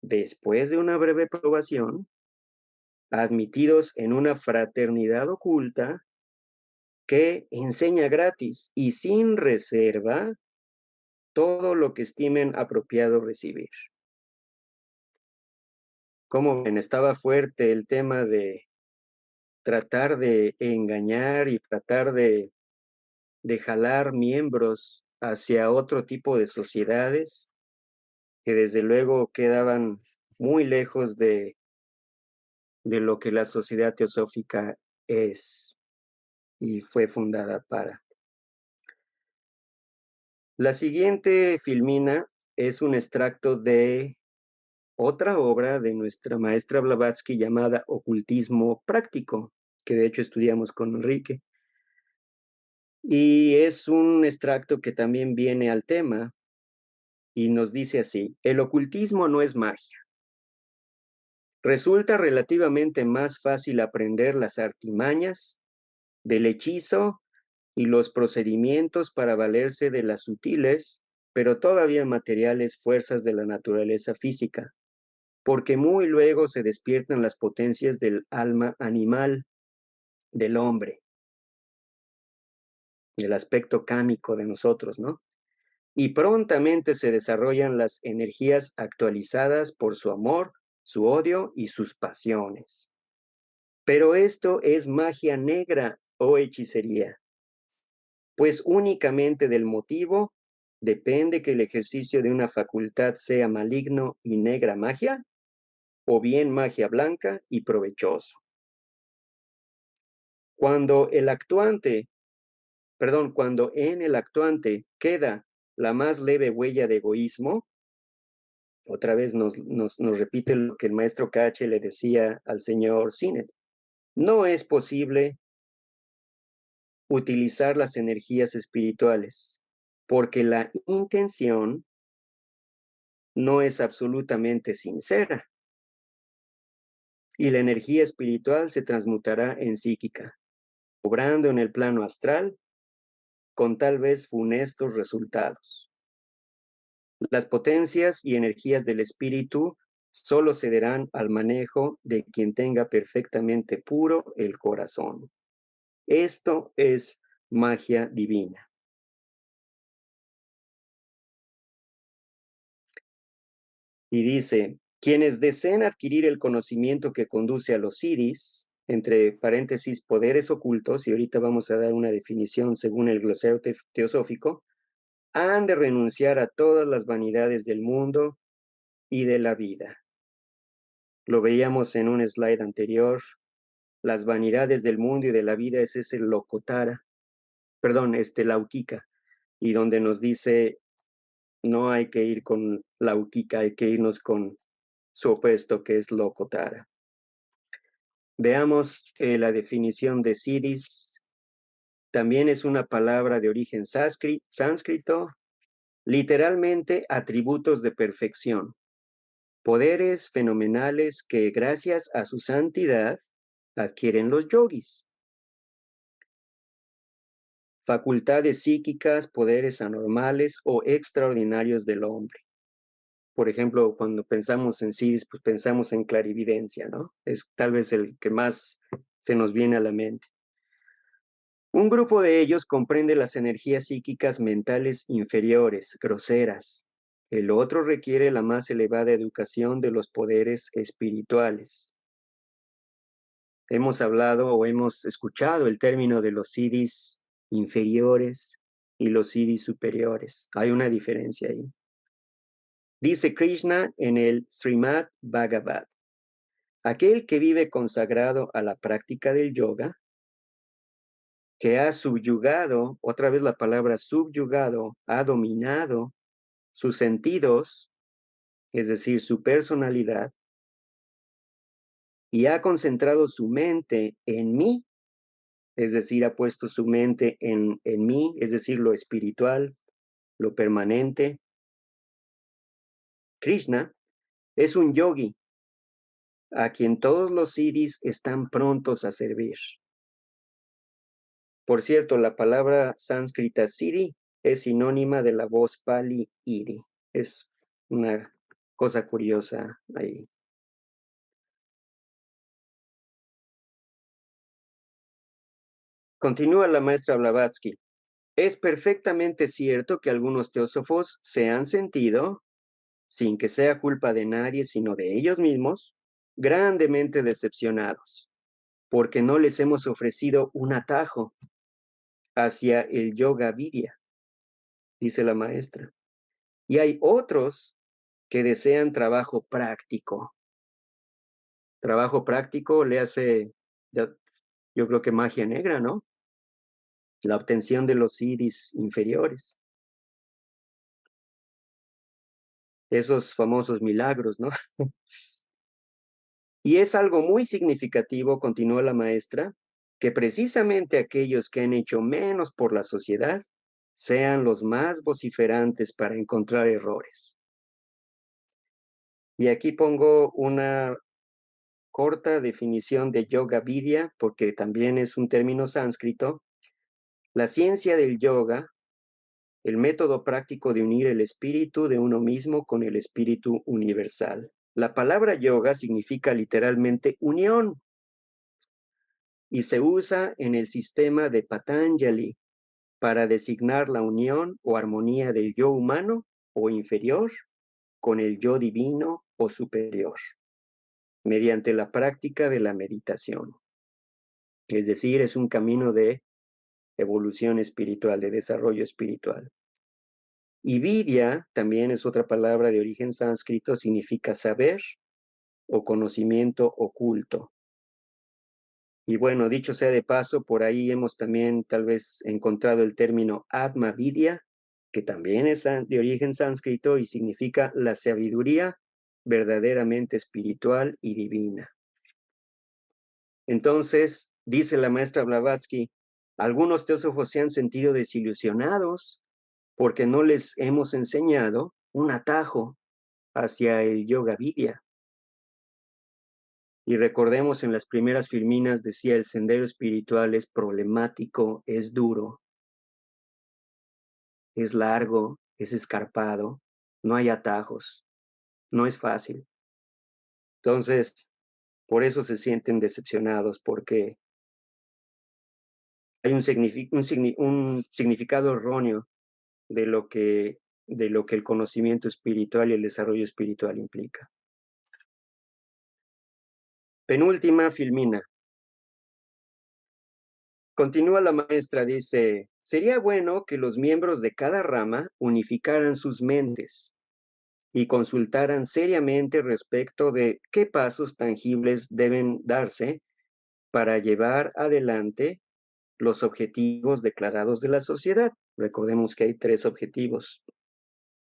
después de una breve probación, admitidos en una fraternidad oculta que enseña gratis y sin reserva todo lo que estimen apropiado recibir. Como ven, estaba fuerte el tema de tratar de engañar y tratar de jalar miembros hacia otro tipo de sociedades que desde luego quedaban muy lejos de lo que la sociedad teosófica es y fue fundada para. La siguiente filmina es un extracto de otra obra de nuestra maestra Blavatsky llamada Ocultismo Práctico, que de hecho estudiamos con Enrique. Y es un extracto que también viene al tema y nos dice así: el ocultismo no es magia. Resulta relativamente más fácil aprender las artimañas del hechizo y los procedimientos para valerse de las sutiles, pero todavía materiales fuerzas de la naturaleza física, porque muy luego se despiertan las potencias del alma animal, del hombre, del aspecto cámico de nosotros, ¿no? Y prontamente se desarrollan las energías actualizadas por su amor, su odio y sus pasiones. Pero esto es magia negra o hechicería, pues únicamente del motivo depende que el ejercicio de una facultad sea maligno y negra magia, o bien magia blanca y provechoso. Cuando cuando en el actuante queda la más leve huella de egoísmo, otra vez nos repite lo que el maestro Cache le decía al señor Sinet. No es posible utilizar las energías espirituales, porque la intención no es absolutamente sincera y la energía espiritual se transmutará en psíquica, obrando en el plano astral con tal vez funestos resultados. Las potencias y energías del espíritu solo cederán al manejo de quien tenga perfectamente puro el corazón. Esto es magia divina. Y dice, quienes deseen adquirir el conocimiento que conduce a los siddhis, entre paréntesis, poderes ocultos, y ahorita vamos a dar una definición según el glosario teosófico, han de renunciar a todas las vanidades del mundo y de la vida. Lo veíamos en un slide anterior, las vanidades del mundo y de la vida es ese Lokotara, Laukika, y donde nos dice, no hay que ir con Laukika, hay que irnos con su opuesto, que es Lokotara. Veamos la definición de siddhis. También es una palabra de origen sánscrito, literalmente atributos de perfección, poderes fenomenales que gracias a su santidad adquieren los yogis. Facultades psíquicas, poderes anormales o extraordinarios del hombre. Por ejemplo, cuando pensamos en siddhis, pues pensamos en clarividencia, ¿no? Es tal vez el que más se nos viene a la mente. Un grupo de ellos comprende las energías psíquicas mentales inferiores, groseras. El otro requiere la más elevada educación de los poderes espirituales. Hemos hablado o hemos escuchado el término de los siddhis inferiores y los siddhis superiores. Hay una diferencia ahí. Dice Krishna en el Srimad Bhagavad, aquel que vive consagrado a la práctica del yoga, que ha subyugado, otra vez la palabra subyugado, ha dominado sus sentidos, es decir, su personalidad, y ha concentrado su mente en mí, es decir, ha puesto su mente en mí, es decir, lo espiritual, lo permanente. Krishna es un yogi a quien todos los siddhis están prontos a servir. Por cierto, la palabra sánscrita siddhi es sinónima de la voz pali iri. Es una cosa curiosa ahí. Continúa la maestra Blavatsky. Es perfectamente cierto que algunos teósofos se han sentido, sin que sea culpa de nadie sino de ellos mismos, grandemente decepcionados, porque no les hemos ofrecido un atajo hacia el yoga vidya, dice la maestra. Y hay otros que desean trabajo práctico. Trabajo práctico le hace, yo creo que magia negra, ¿no? La obtención de los siddhis inferiores. Esos famosos milagros, ¿no? Y es algo muy significativo, continuó la maestra, que precisamente aquellos que han hecho menos por la sociedad sean los más vociferantes para encontrar errores. Y aquí pongo una corta definición de Yoga Vidya, porque también es un término sánscrito, la ciencia del yoga, el método práctico de unir el espíritu de uno mismo con el espíritu universal. La palabra yoga significa literalmente unión y se usa en el sistema de Patanjali para designar la unión o armonía del yo humano o inferior con el yo divino o superior, mediante la práctica de la meditación. Es decir, es un camino de evolución espiritual, de desarrollo espiritual. Y vidya también es otra palabra de origen sánscrito, significa saber o conocimiento oculto. Y bueno, dicho sea de paso, por ahí hemos también tal vez encontrado el término Atma Vidya, que también es de origen sánscrito y significa la sabiduría verdaderamente espiritual y divina. Entonces, dice la maestra Blavatsky, algunos teósofos se han sentido desilusionados porque no les hemos enseñado un atajo hacia el yoga vidya. Y recordemos, en las primeras filminas decía, el sendero espiritual es problemático, es duro, es largo, es escarpado, no hay atajos, no es fácil. Entonces, por eso se sienten decepcionados, porque hay un significado erróneo de lo que el conocimiento espiritual y el desarrollo espiritual implica. Penúltima filmina. Continúa la maestra, dice, sería bueno que los miembros de cada rama unificaran sus mentes y consultaran seriamente respecto de qué pasos tangibles deben darse para llevar adelante los objetivos declarados de la sociedad. Recordemos que hay 3 objetivos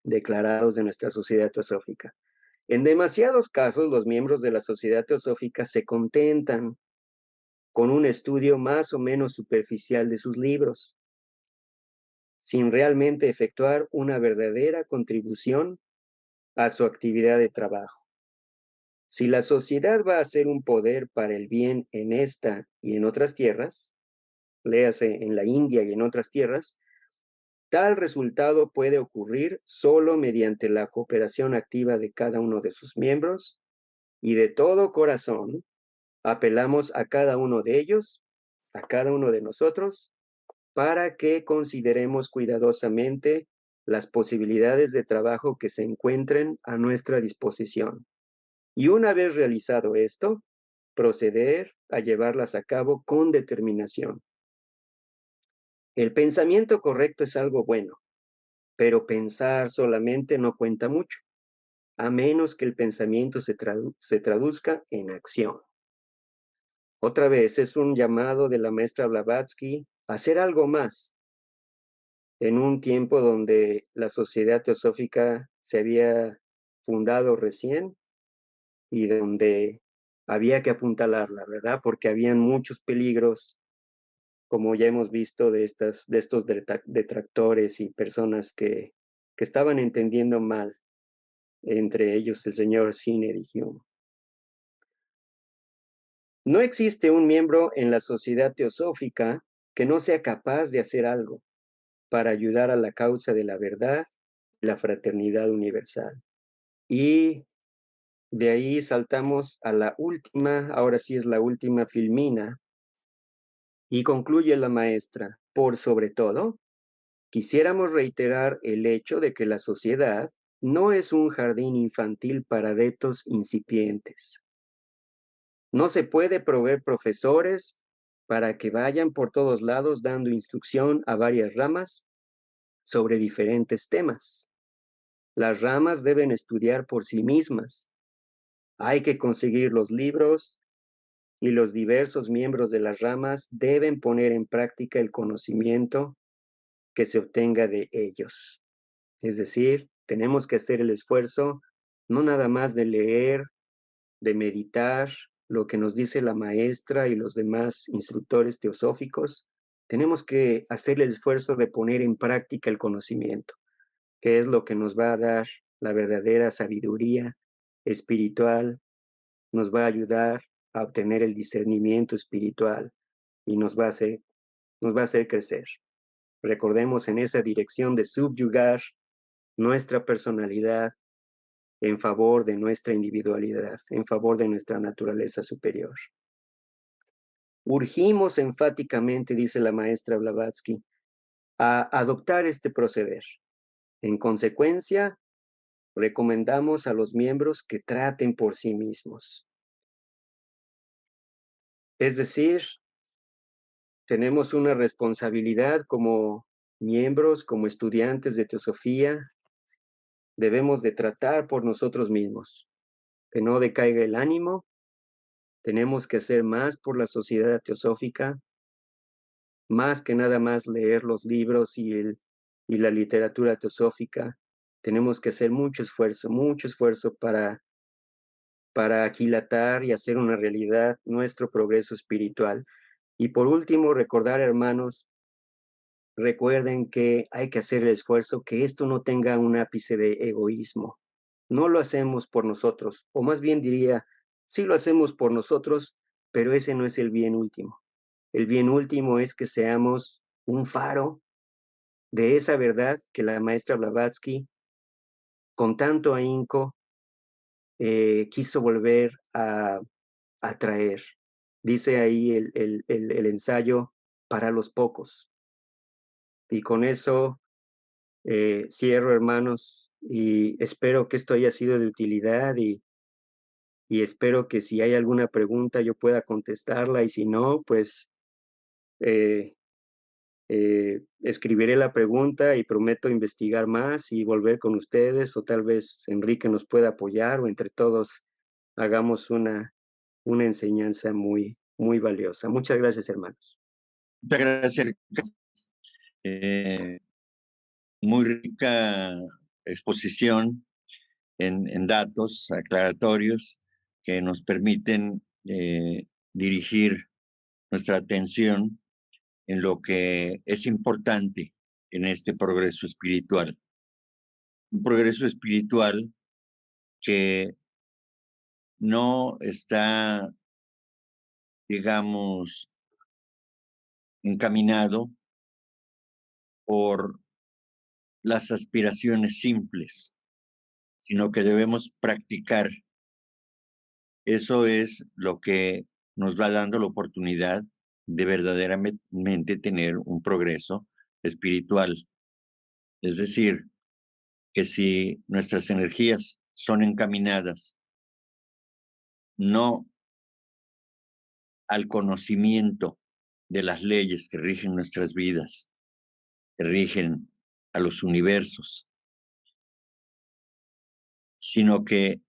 declarados de nuestra sociedad teosófica. En demasiados casos, los miembros de la sociedad teosófica se contentan con un estudio más o menos superficial de sus libros, sin realmente efectuar una verdadera contribución a su actividad de trabajo. Si la sociedad va a ser un poder para el bien en esta y en otras tierras, léase en la India y en otras tierras, tal resultado puede ocurrir solo mediante la cooperación activa de cada uno de sus miembros y de todo corazón apelamos a cada uno de ellos, a cada uno de nosotros, para que consideremos cuidadosamente las posibilidades de trabajo que se encuentren a nuestra disposición. Y una vez realizado esto, proceder a llevarlas a cabo con determinación. El pensamiento correcto es algo bueno, pero pensar solamente no cuenta mucho, a menos que el pensamiento se traduzca en acción. Otra vez, es un llamado de la maestra Blavatsky a hacer algo más, en un tiempo donde la sociedad teosófica se había fundado recién y donde había que apuntalarla, ¿verdad? Porque habían muchos peligros, como ya hemos visto, de estos detractores y personas que estaban entendiendo mal, entre ellos el señor Sinner y Hume. No existe un miembro en la sociedad teosófica que no sea capaz de hacer algo para ayudar a la causa de la verdad y la fraternidad universal. Y de ahí saltamos a la última, ahora sí es la última filmina, y concluye la maestra, por sobre todo, quisiéramos reiterar el hecho de que la sociedad no es un jardín infantil para adeptos incipientes. No se puede proveer profesores para que vayan por todos lados dando instrucción a varias ramas sobre diferentes temas. Las ramas deben estudiar por sí mismas. Hay que conseguir los libros y los diversos miembros de las ramas deben poner en práctica el conocimiento que se obtenga de ellos. Es decir, tenemos que hacer el esfuerzo no nada más de leer, de meditar lo que nos dice la maestra y los demás instructores teosóficos, tenemos que hacer el esfuerzo de poner en práctica el conocimiento, que es lo que nos va a dar la verdadera sabiduría espiritual, nos va a ayudar a obtener el discernimiento espiritual y nos va a hacer crecer. Recordemos en esa dirección de subyugar nuestra personalidad en favor de nuestra individualidad, en favor de nuestra naturaleza superior. Urgimos enfáticamente, dice la maestra Blavatsky, a adoptar este proceder. En consecuencia, recomendamos a los miembros que traten por sí mismos. Es decir, tenemos una responsabilidad como miembros, como estudiantes de teosofía, debemos de tratar por nosotros mismos, que no decaiga el ánimo, tenemos que hacer más por la sociedad teosófica, más que nada más leer los libros y la literatura teosófica. Tenemos que hacer mucho esfuerzo para aquilatar y hacer una realidad nuestro progreso espiritual. Y por último, recordar, hermanos, recuerden que hay que hacer el esfuerzo, que esto no tenga un ápice de egoísmo. No lo hacemos por nosotros, o más bien diría, sí lo hacemos por nosotros, pero ese no es el bien último. El bien último es que seamos un faro de esa verdad que la maestra Blavatsky, con tanto ahínco, quiso volver a traer. Dice ahí el ensayo para los pocos. Y con eso cierro, hermanos, y espero que esto haya sido de utilidad y espero que si hay alguna pregunta yo pueda contestarla y si no, pues eh, escribiré la pregunta y prometo investigar más y volver con ustedes o tal vez Enrique nos pueda apoyar o entre todos hagamos una enseñanza muy valiosa. Muchas gracias, hermanos. Muchas gracias. Eh, Muy rica exposición en datos aclaratorios que nos permiten dirigir nuestra atención en lo que es importante en este progreso espiritual. Un progreso espiritual que no está, digamos, encaminado por las aspiraciones simples, sino que debemos practicar. Eso es lo que nos va dando la oportunidad de verdaderamente tener un progreso espiritual. Es decir, que si nuestras energías son encaminadas no al conocimiento de las leyes que rigen nuestras vidas, que rigen a los universos, sino que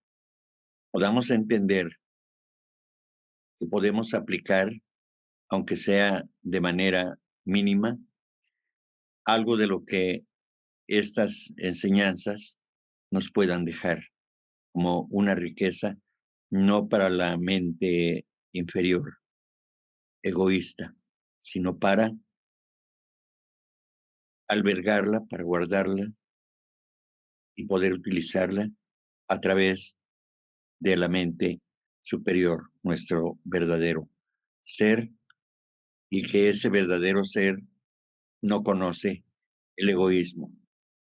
podamos entender que podemos aplicar, aunque sea de manera mínima, algo de lo que estas enseñanzas nos puedan dejar como una riqueza, no para la mente inferior, egoísta, sino para albergarla, para guardarla y poder utilizarla a través de la mente superior, nuestro verdadero ser, y que ese verdadero ser no conoce el egoísmo,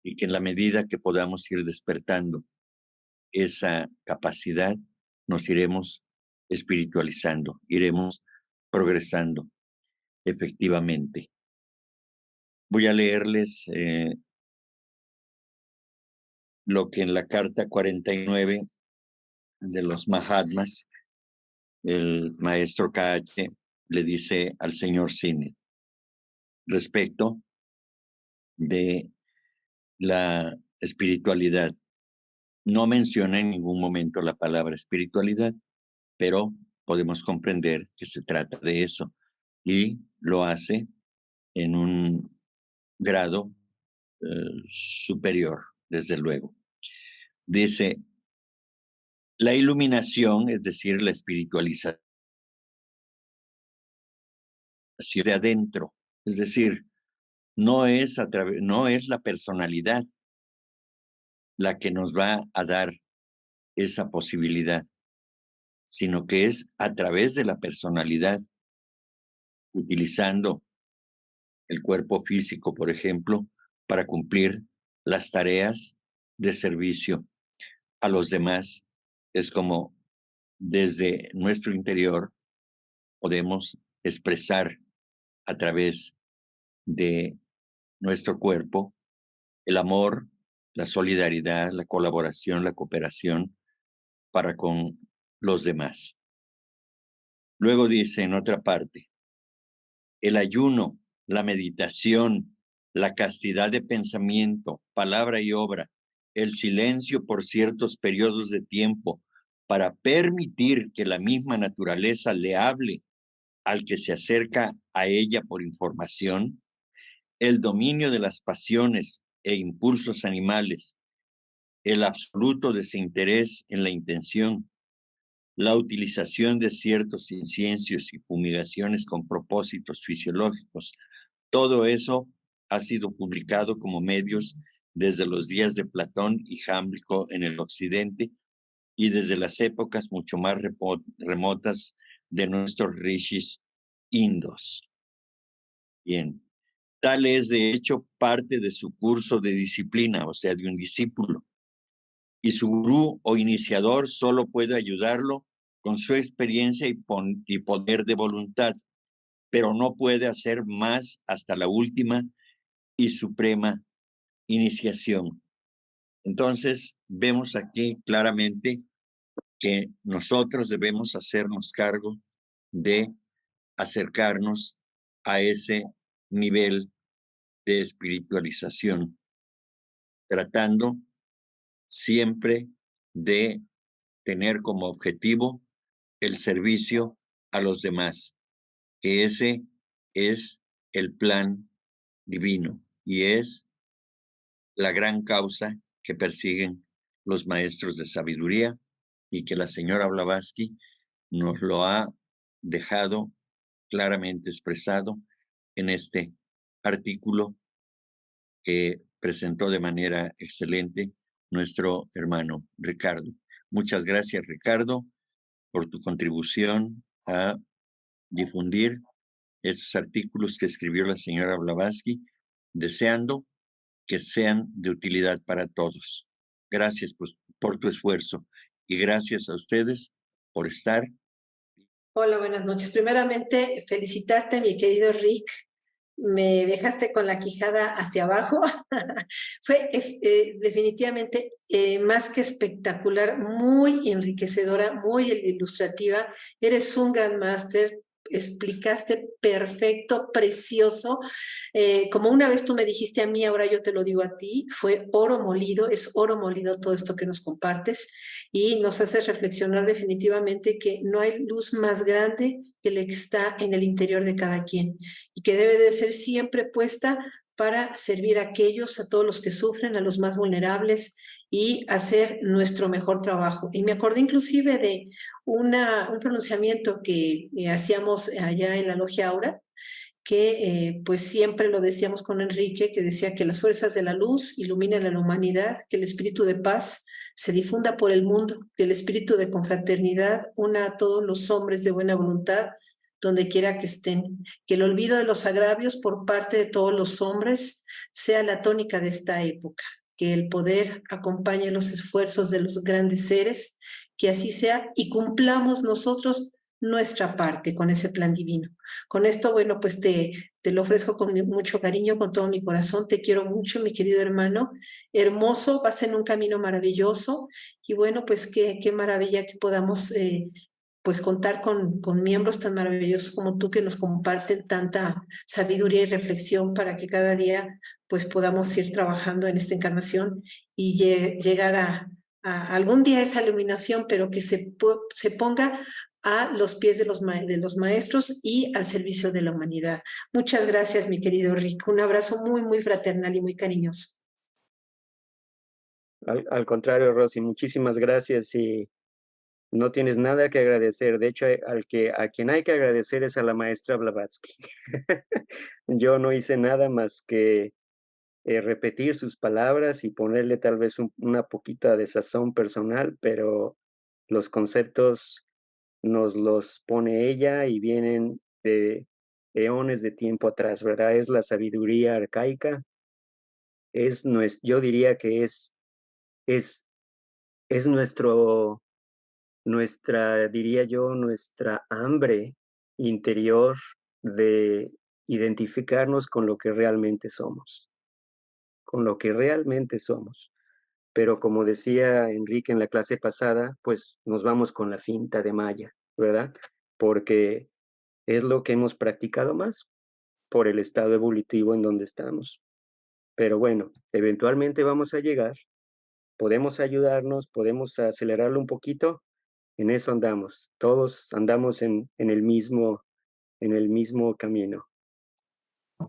y que en la medida que podamos ir despertando esa capacidad, nos iremos espiritualizando, iremos progresando efectivamente. Voy a leerles lo que en la carta 49 de los Mahatmas, el maestro KH le dice al señor Cine respecto de la espiritualidad. No menciona en ningún momento la palabra espiritualidad, pero podemos comprender que se trata de eso y lo hace en un grado superior, desde luego. Dice, la iluminación, es decir, la espiritualización de adentro, es decir, no es la personalidad la que nos va a dar esa posibilidad, sino que es a través de la personalidad, utilizando el cuerpo físico, por ejemplo, para cumplir las tareas de servicio a los demás. Es como desde nuestro interior podemos expresar a través de nuestro cuerpo el amor, la solidaridad, la colaboración, la cooperación para con los demás. Luego dice en otra parte, el ayuno, la meditación, la castidad de pensamiento, palabra y obra, el silencio por ciertos periodos de tiempo, para permitir que la misma naturaleza le hable al que se acerca a ella por información, el dominio de las pasiones e impulsos animales, el absoluto desinterés en la intención, la utilización de ciertos inciensos y fumigaciones con propósitos fisiológicos. Todo eso ha sido publicado como medios desde los días de Platón y Jámblico en el occidente y desde las épocas mucho más remotas de nuestros rishis indos. Bien, tal es de hecho parte de su curso de disciplina, o sea, de un discípulo. Y su gurú o iniciador solo puede ayudarlo con su experiencia y poder de voluntad, pero no puede hacer más hasta la última y suprema iniciación. Entonces, vemos aquí claramente que nosotros debemos hacernos cargo de acercarnos a ese nivel de espiritualización, tratando siempre de tener como objetivo el servicio a los demás, que ese es el plan divino y es la gran causa que persiguen los maestros de sabiduría y que la señora Blavatsky nos lo ha dejado claramente expresado en este artículo que presentó de manera excelente nuestro hermano Ricardo. Muchas gracias, Ricardo, por tu contribución a difundir estos artículos que escribió la señora Blavatsky, deseando que sean de utilidad para todos. Gracias pues, por tu esfuerzo y gracias a ustedes por estar. Hola, buenas noches. Primeramente, felicitarte, mi querido Rick. Me dejaste con la quijada hacia abajo. Fue definitivamente más que espectacular, muy enriquecedora, muy ilustrativa. Eres un gran máster. Explicaste perfecto, precioso. Como una vez tú me dijiste a mí, ahora yo te lo digo a ti, fue oro molido, es oro molido todo esto que nos compartes y nos hace reflexionar definitivamente que no hay luz más grande que la que está en el interior de cada quien y que debe de ser siempre puesta para servir a aquellos, a todos los que sufren, a los más vulnerables y hacer nuestro mejor trabajo. Y me acordé inclusive de un pronunciamiento que hacíamos allá en la Logia Aura, que pues siempre lo decíamos con Enrique, que decía que las fuerzas de la luz iluminen a la humanidad, que el espíritu de paz se difunda por el mundo, que el espíritu de confraternidad una a todos los hombres de buena voluntad, donde quiera que estén, que el olvido de los agravios por parte de todos los hombres sea la tónica de esta época, que el poder acompañe los esfuerzos de los grandes seres, que así sea y cumplamos nosotros nuestra parte con ese plan divino. Con esto, bueno, pues te lo ofrezco con mucho cariño, con todo mi corazón. Te quiero mucho, mi querido hermano. Hermoso, vas en un camino maravilloso. Y bueno, pues qué maravilla que podamos pues contar con miembros tan maravillosos como tú que nos comparten tanta sabiduría y reflexión para que cada día pues podamos ir trabajando en esta encarnación y llegar a algún día esa iluminación, pero que se ponga a los pies de los maestros y al servicio de la humanidad. Muchas gracias, mi querido Rick. Un abrazo muy, muy fraternal y muy cariñoso. Al contrario, Rosy, muchísimas gracias y no tienes nada que agradecer. De hecho, a quien hay que agradecer es a la maestra Blavatsky. Yo no hice nada más que repetir sus palabras y ponerle tal vez una poquita de sazón personal, pero los conceptos nos los pone ella y vienen de eones de tiempo atrás, ¿verdad? Es la sabiduría arcaica, yo diría que es, es diría yo, nuestra hambre interior de identificarnos con lo que realmente somos, con lo que realmente somos. Pero como decía Enrique en la clase pasada, pues nos vamos con la finta de malla, ¿verdad? Porque es lo que hemos practicado más por el estado evolutivo en donde estamos. Pero bueno, eventualmente vamos a llegar, podemos ayudarnos, podemos acelerarlo un poquito, en eso andamos, todos andamos en el mismo camino.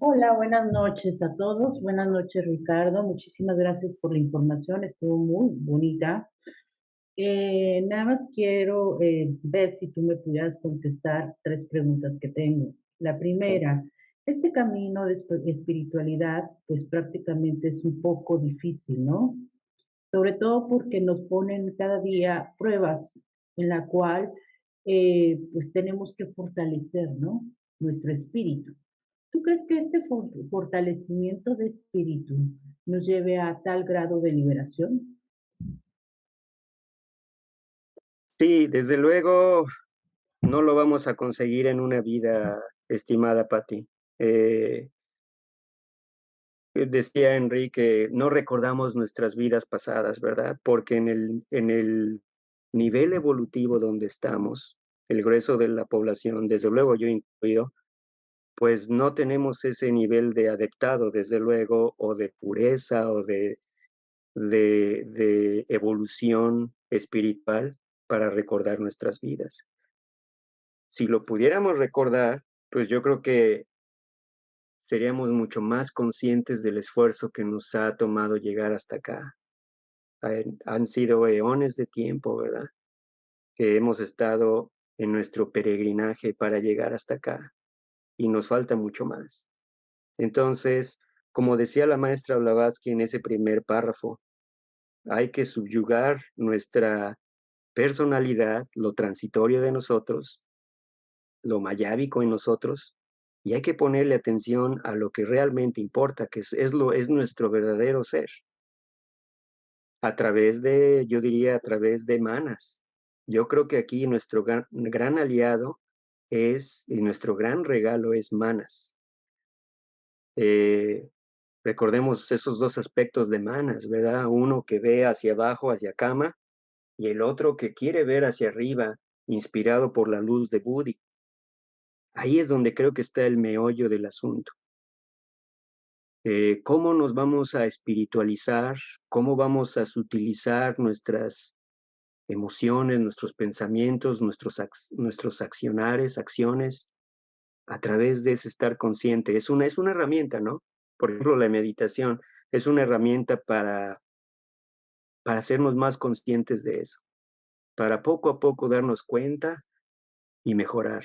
Hola, buenas noches a todos. Buenas noches, Ricardo. Muchísimas gracias por la información. Estuvo muy bonita. Nada más quiero ver si tú me pudieras contestar tres preguntas que tengo. La primera, este camino de espiritualidad, pues prácticamente es un poco difícil, ¿no? Sobre todo porque nos ponen cada día pruebas en la cual pues tenemos que fortalecer, ¿no? Nuestro espíritu. ¿Tú crees que este fortalecimiento de espíritu nos lleve a tal grado de liberación? Sí, desde luego no lo vamos a conseguir en una vida, estimada Patti. Decía Enrique, no recordamos nuestras vidas pasadas, ¿verdad? Porque en el nivel evolutivo donde estamos, el grueso de la población, desde luego yo incluido, pues no tenemos ese nivel de adaptado, desde luego, o de pureza o de evolución espiritual para recordar nuestras vidas. Si lo pudiéramos recordar, pues yo creo que seríamos mucho más conscientes del esfuerzo que nos ha tomado llegar hasta acá. Han sido eones de tiempo, ¿verdad? Que hemos estado en nuestro peregrinaje para llegar hasta acá y nos falta mucho más. Entonces, como decía la maestra Blavatsky en ese primer párrafo, hay que subyugar nuestra personalidad, lo transitorio de nosotros, lo mayábico en nosotros, y hay que ponerle atención a lo que realmente importa, que es nuestro verdadero ser, a través de, yo diría, a través de manas. Yo creo que aquí nuestro gran aliado y nuestro gran regalo es manas. Eh, Recordemos esos dos aspectos de manas, ¿verdad? Uno que ve hacia abajo, hacia cama, y el otro que quiere ver hacia arriba, inspirado por la luz de Budi. Ahí es donde creo que está el meollo del asunto. ¿Cómo nos vamos a espiritualizar? ¿Cómo vamos a sutilizar nuestras emociones, nuestros pensamientos, nuestros acciones, a través de ese estar consciente? Es una herramienta, ¿no? Por ejemplo, la meditación es una herramienta para hacernos más conscientes de eso, para poco a poco darnos cuenta y mejorar.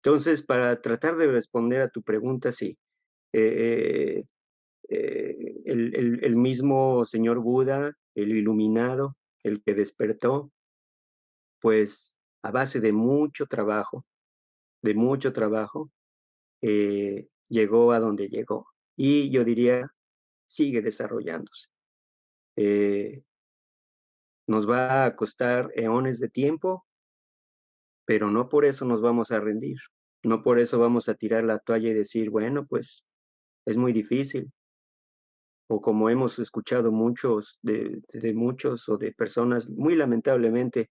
Entonces, para tratar de responder a tu pregunta, sí. Eh, el mismo señor Buda, el iluminado, el que despertó, pues a base de mucho trabajo, llegó a donde llegó. Y yo diría, sigue desarrollándose. Nos va a costar eones de tiempo, pero no por eso nos vamos a rendir. No por eso vamos a tirar la toalla y decir, bueno, pues es muy difícil. O como hemos escuchado muchos, de muchos o de personas, muy lamentablemente,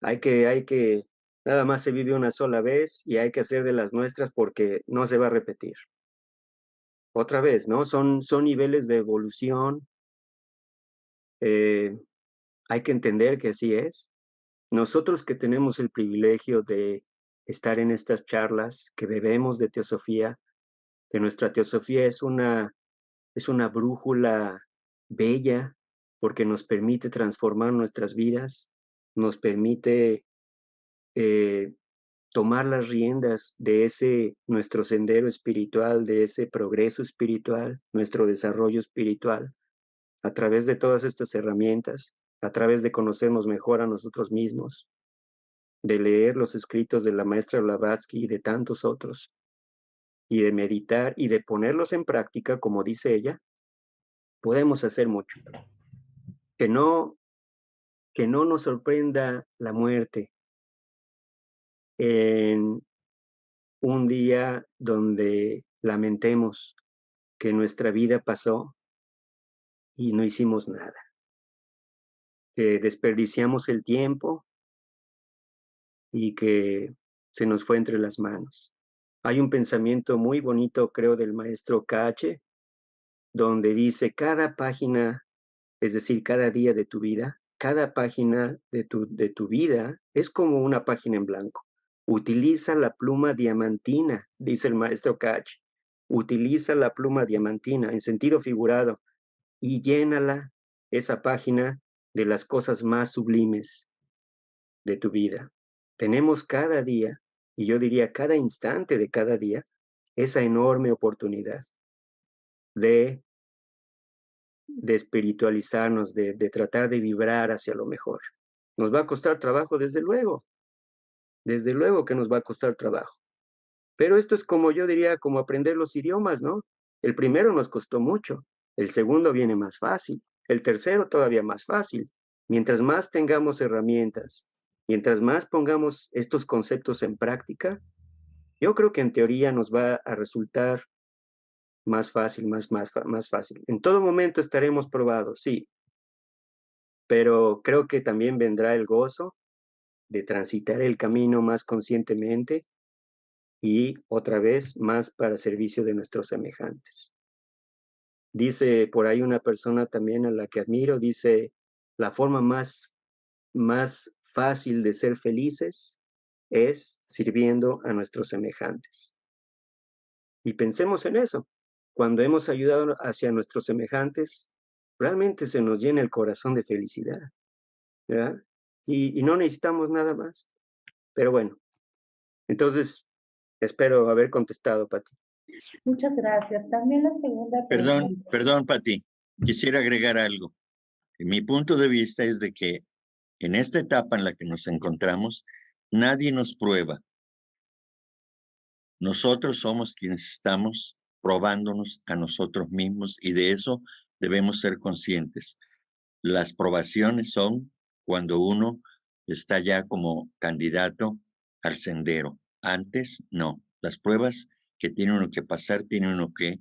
nada más se vive una sola vez y hay que hacer de las nuestras porque no se va a repetir. Otra vez, ¿no? Son niveles de evolución. Hay que entender que así es. Nosotros que tenemos el privilegio de estar en estas charlas, que bebemos de teosofía, que nuestra teosofía es una brújula bella porque nos permite transformar nuestras vidas, nos permite tomar las riendas de nuestro sendero espiritual, de ese progreso espiritual, nuestro desarrollo espiritual, a través de todas estas herramientas, a través de conocernos mejor a nosotros mismos. de leer los escritos de la maestra Blavatsky y de tantos otros, y de meditar y de ponerlos en práctica, como dice ella, podemos hacer mucho. Que no nos sorprenda la muerte en un día donde lamentemos que nuestra vida pasó y no hicimos nada, que desperdiciamos el tiempo y que se nos fue entre las manos. Hay un pensamiento muy bonito, creo, del maestro Cache, donde dice cada página, es decir, cada día de tu vida, cada página de tu vida es como una página en blanco. Utiliza la pluma diamantina, dice el maestro Cache. Utiliza la pluma diamantina en sentido figurado y llénala, esa página, de las cosas más sublimes de tu vida. Tenemos cada día, y yo diría cada instante de cada día, esa enorme oportunidad de espiritualizarnos, de tratar de vibrar hacia lo mejor. Nos va a costar trabajo, desde luego que nos va a costar trabajo. Pero esto es como yo diría, como aprender los idiomas, ¿no? El primero nos costó mucho, el segundo viene más fácil, el tercero todavía más fácil. Mientras más tengamos herramientas, mientras más pongamos estos conceptos en práctica, yo creo que en teoría nos va a resultar más fácil, más fácil. En todo momento estaremos probados, sí, pero creo que también vendrá el gozo de transitar el camino más conscientemente y otra vez más para servicio de nuestros semejantes. Dice por ahí una persona también a la que admiro, dice, la forma más fácil de ser felices es sirviendo a nuestros semejantes. Y pensemos en eso. Cuando hemos ayudado hacia nuestros semejantes, realmente se nos llena el corazón de felicidad, ¿verdad? Y no necesitamos nada más. Pero bueno, entonces espero haber contestado, Pati. Muchas gracias. También la segunda pregunta. Perdón, Pati. Quisiera agregar algo. Mi punto de vista es de que en esta etapa en la que nos encontramos, nadie nos prueba. Nosotros somos quienes estamos probándonos a nosotros mismos y de eso debemos ser conscientes. Las probaciones son cuando uno está ya como candidato al sendero. Antes, no. Las pruebas que tiene uno que pasar, tiene uno que,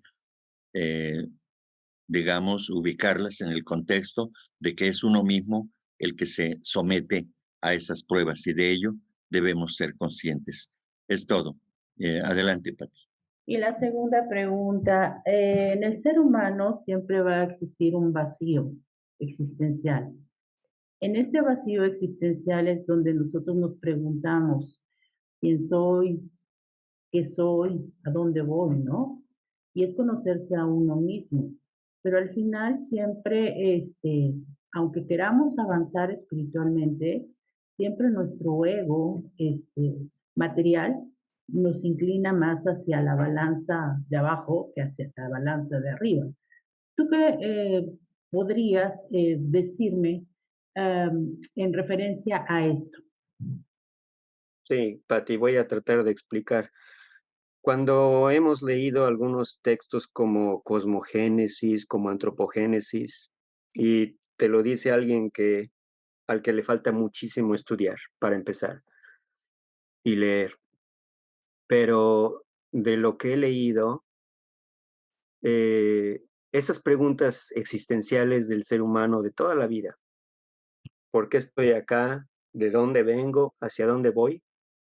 digamos, ubicarlas en el contexto de que es uno mismo el que se somete a esas pruebas y de ello debemos ser conscientes. Es todo. Adelante, Pati. Y la segunda pregunta, en el ser humano siempre va a existir un vacío existencial. En este vacío existencial es donde nosotros nos preguntamos quién soy, qué soy, a dónde voy, ¿no? Y es conocerse a uno mismo. Pero al final siempre, aunque queramos avanzar espiritualmente, siempre nuestro ego material nos inclina más hacia la balanza de abajo que hacia la balanza de arriba. ¿Tú qué podrías decirme en referencia a esto? Sí, Pati, voy a tratar de explicar. Cuando hemos leído algunos textos como Cosmogénesis, como Antropogénesis, y te lo dice alguien al que le falta muchísimo estudiar para empezar y leer, pero de lo que he leído, esas preguntas existenciales del ser humano de toda la vida, ¿por qué estoy acá? ¿De dónde vengo? ¿Hacia dónde voy?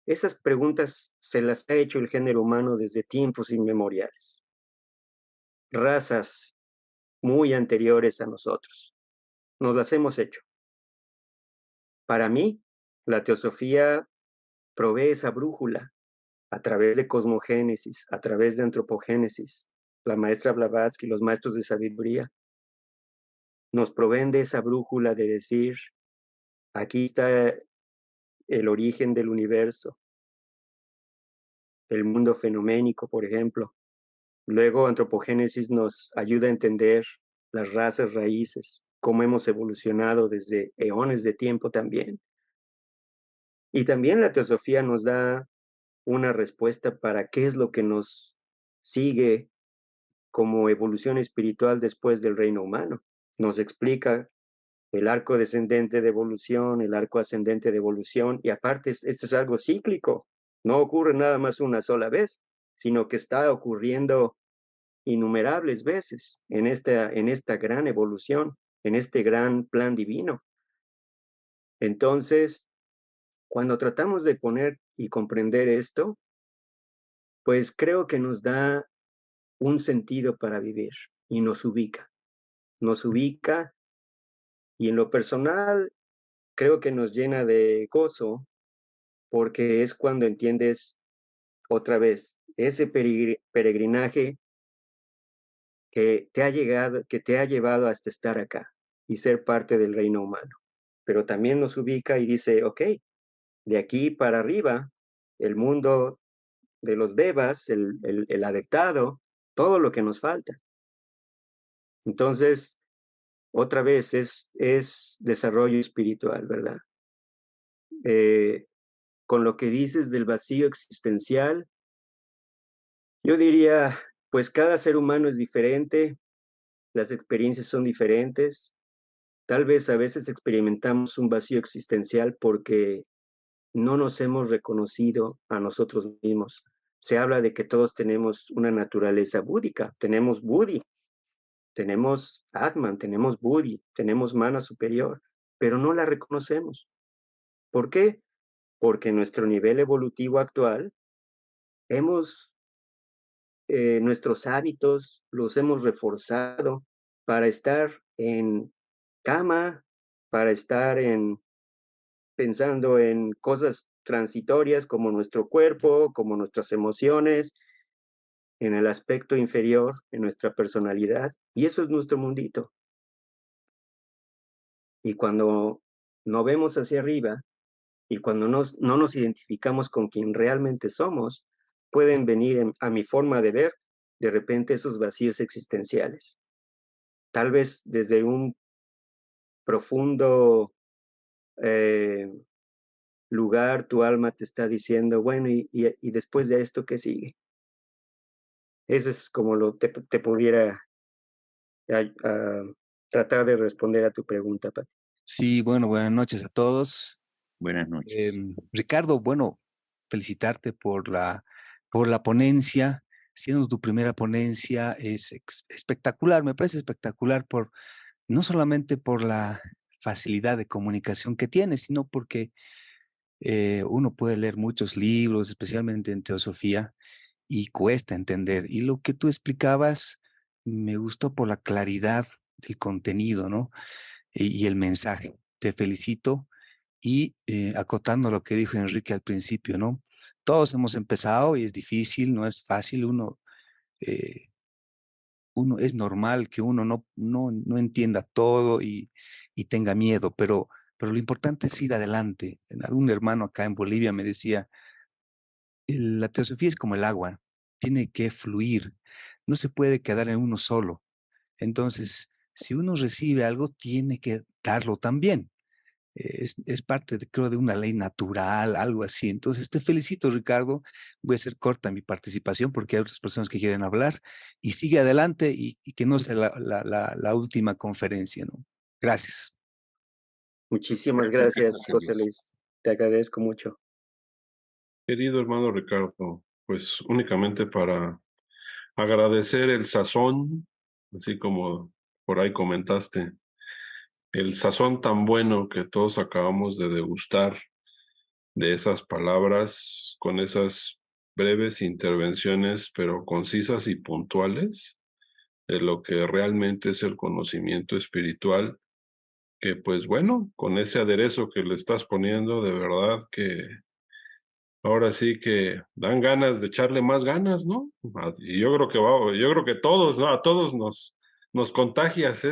Esas preguntas se las ha hecho el género humano desde tiempos inmemoriales. Razas muy anteriores a nosotros nos las hemos hecho. Para mí, la teosofía provee esa brújula a través de cosmogénesis, a través de antropogénesis. La maestra Blavatsky, los maestros de sabiduría, nos proveen de esa brújula de decir, aquí está el origen del universo, el mundo fenoménico, por ejemplo. Luego, antropogénesis nos ayuda a entender las razas raíces, cómo hemos evolucionado desde eones de tiempo también. Y también la teosofía nos da una respuesta para qué es lo que nos sigue como evolución espiritual después del reino humano. Nos explica el arco descendente de evolución, el arco ascendente de evolución, y aparte esto es algo cíclico, no ocurre nada más una sola vez, sino que está ocurriendo innumerables veces en esta gran evolución, en este gran plan divino. Entonces, cuando tratamos de poner y comprender esto, pues creo que nos da un sentido para vivir y nos ubica y en lo personal creo que nos llena de gozo porque es cuando entiendes otra vez ese peregrinaje que te ha llevado hasta estar acá y ser parte del reino humano. Pero también nos ubica y dice, ok, de aquí para arriba, el mundo de los devas, el adeptado, todo lo que nos falta. Entonces, otra vez es desarrollo espiritual, ¿verdad? Con lo que dices del vacío existencial, yo diría, pues cada ser humano es diferente, las experiencias son diferentes. Tal vez a veces experimentamos un vacío existencial porque no nos hemos reconocido a nosotros mismos. Se habla de que todos tenemos una naturaleza búdica, tenemos Buddhi, tenemos Atman, tenemos Buddhi, tenemos mana superior, pero no la reconocemos. ¿Por qué? Porque en nuestro nivel evolutivo actual hemos nuestros hábitos los hemos reforzado para estar en cama, para estar pensando en cosas transitorias como nuestro cuerpo, como nuestras emociones, en el aspecto inferior, en nuestra personalidad. Y eso es nuestro mundito. Y cuando no vemos hacia arriba y cuando no nos identificamos con quien realmente somos, pueden venir a mi forma de ver de repente esos vacíos existenciales. Tal vez desde un profundo lugar tu alma te está diciendo, bueno, y después de esto, ¿qué sigue? Eso es como te pudiera tratar de responder a tu pregunta, Pati. Sí, bueno, buenas noches a todos. Buenas noches. Ricardo, bueno, felicitarte por la ponencia. Siendo tu primera ponencia, es espectacular, me parece espectacular no solamente por la facilidad de comunicación que tienes, sino porque uno puede leer muchos libros, especialmente en teosofía, y cuesta entender. Y lo que tú explicabas me gustó por la claridad del contenido, ¿no? Y el mensaje. Te felicito. Y acotando lo que dijo Enrique al principio, ¿no? Todos hemos empezado y es difícil, no es fácil. Eh, uno es normal que uno no entienda todo y tenga miedo, pero lo importante es ir adelante. Algún hermano acá en Bolivia me decía, la teosofía es como el agua, tiene que fluir, no se puede quedar en uno solo. Entonces, si uno recibe algo, tiene que darlo también. Es parte, creo, de una ley natural, algo así. Entonces, te felicito, Ricardo. Voy a hacer corta mi participación porque hay otras personas que quieren hablar y sigue adelante y que no sea la última conferencia, ¿no? Gracias. Muchísimas gracias, José José Luis. Luis. Te agradezco mucho. Querido hermano Ricardo, pues únicamente para agradecer el sazón, así como por ahí comentaste, el sazón tan bueno que todos acabamos de degustar de esas palabras, con esas breves intervenciones, pero concisas y puntuales, de lo que realmente es el conocimiento espiritual, que pues bueno, con ese aderezo que le estás poniendo, de verdad que ahora sí que dan ganas de echarle más ganas, ¿no? Y yo creo que yo creo que todos, ¿no? A todos nos contagias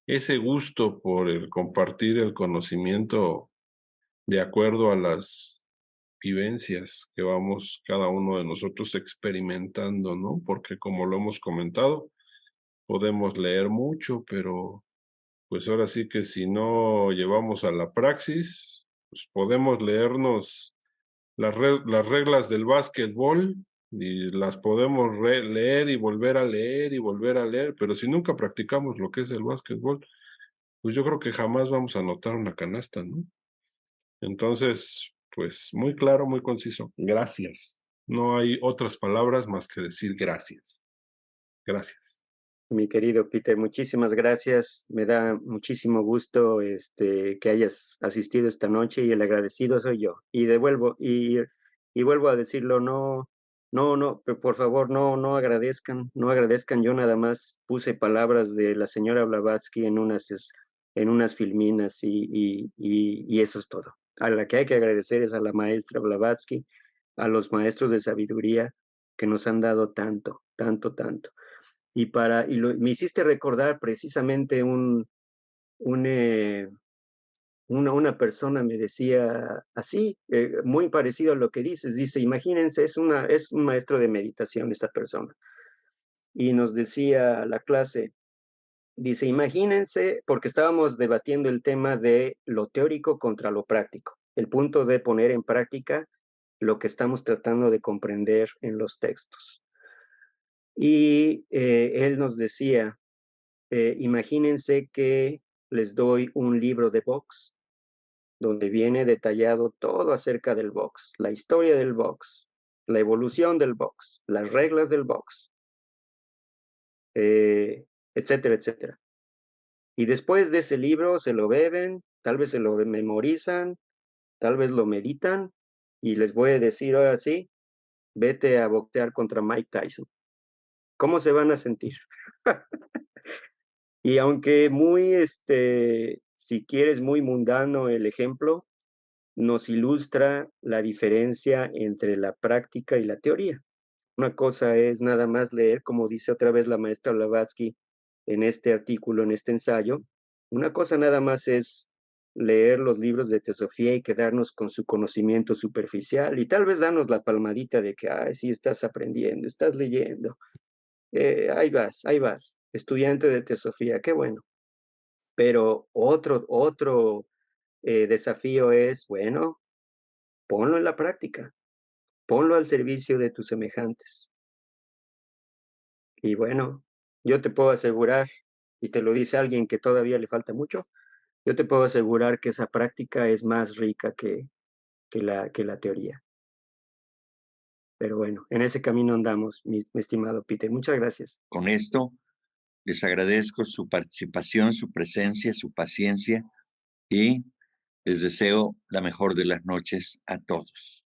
ese gusto por el compartir el conocimiento de acuerdo a las vivencias que vamos cada uno de nosotros experimentando, ¿no? Porque como lo hemos comentado, podemos leer mucho, pero pues ahora sí que si no llevamos a la praxis, pues podemos leernos las reglas del básquetbol y las podemos leer y volver a leer y volver a leer, pero si nunca practicamos lo que es el básquetbol, pues yo creo que jamás vamos a anotar una canasta, ¿no? Entonces, pues muy claro, muy conciso. Gracias. No hay otras palabras más que decir gracias. Gracias. Mi querido Peter, muchísimas gracias. Me da muchísimo gusto que hayas asistido esta noche y el agradecido soy yo. Y vuelvo a decirlo, por favor, no agradezcan. Yo nada más puse palabras de la señora Blavatsky en unas filminas y eso es todo. A la que hay que agradecer es a la maestra Blavatsky, a los maestros de sabiduría que nos han dado tanto, tanto, tanto. Me hiciste recordar precisamente una persona me decía así, muy parecido a lo que dices. Dice, imagínense, es un maestro de meditación esta persona. Y nos decía a la clase, dice, imagínense, porque estábamos debatiendo el tema de lo teórico contra lo práctico, el punto de poner en práctica lo que estamos tratando de comprender en los textos. Y él nos decía, imagínense que les doy un libro de box donde viene detallado todo acerca del box, la historia del box, la evolución del box, las reglas del box, etcétera, etcétera. Y después de ese libro se lo beben, tal vez se lo memorizan, tal vez lo meditan, y les voy a decir ahora sí, vete a boxear contra Mike Tyson. ¿Cómo se van a sentir? Y aunque si quieres, muy mundano el ejemplo, nos ilustra la diferencia entre la práctica y la teoría. Una cosa es nada más leer, como dice otra vez la maestra Blavatsky en este artículo, en este ensayo, una cosa nada más es leer los libros de teosofía y quedarnos con su conocimiento superficial y tal vez darnos la palmadita de que, ay, sí, estás aprendiendo, estás leyendo. Ahí vas, estudiante de teosofía, qué bueno. Pero otro desafío es, bueno, ponlo en la práctica, ponlo al servicio de tus semejantes. Y bueno, yo te puedo asegurar, y te lo dice alguien que todavía le falta mucho, yo te puedo asegurar que esa práctica es más rica que la teoría. Pero bueno, en ese camino andamos, mi estimado Peter. Muchas gracias. Con esto, les agradezco su participación, su presencia, su paciencia y les deseo la mejor de las noches a todos.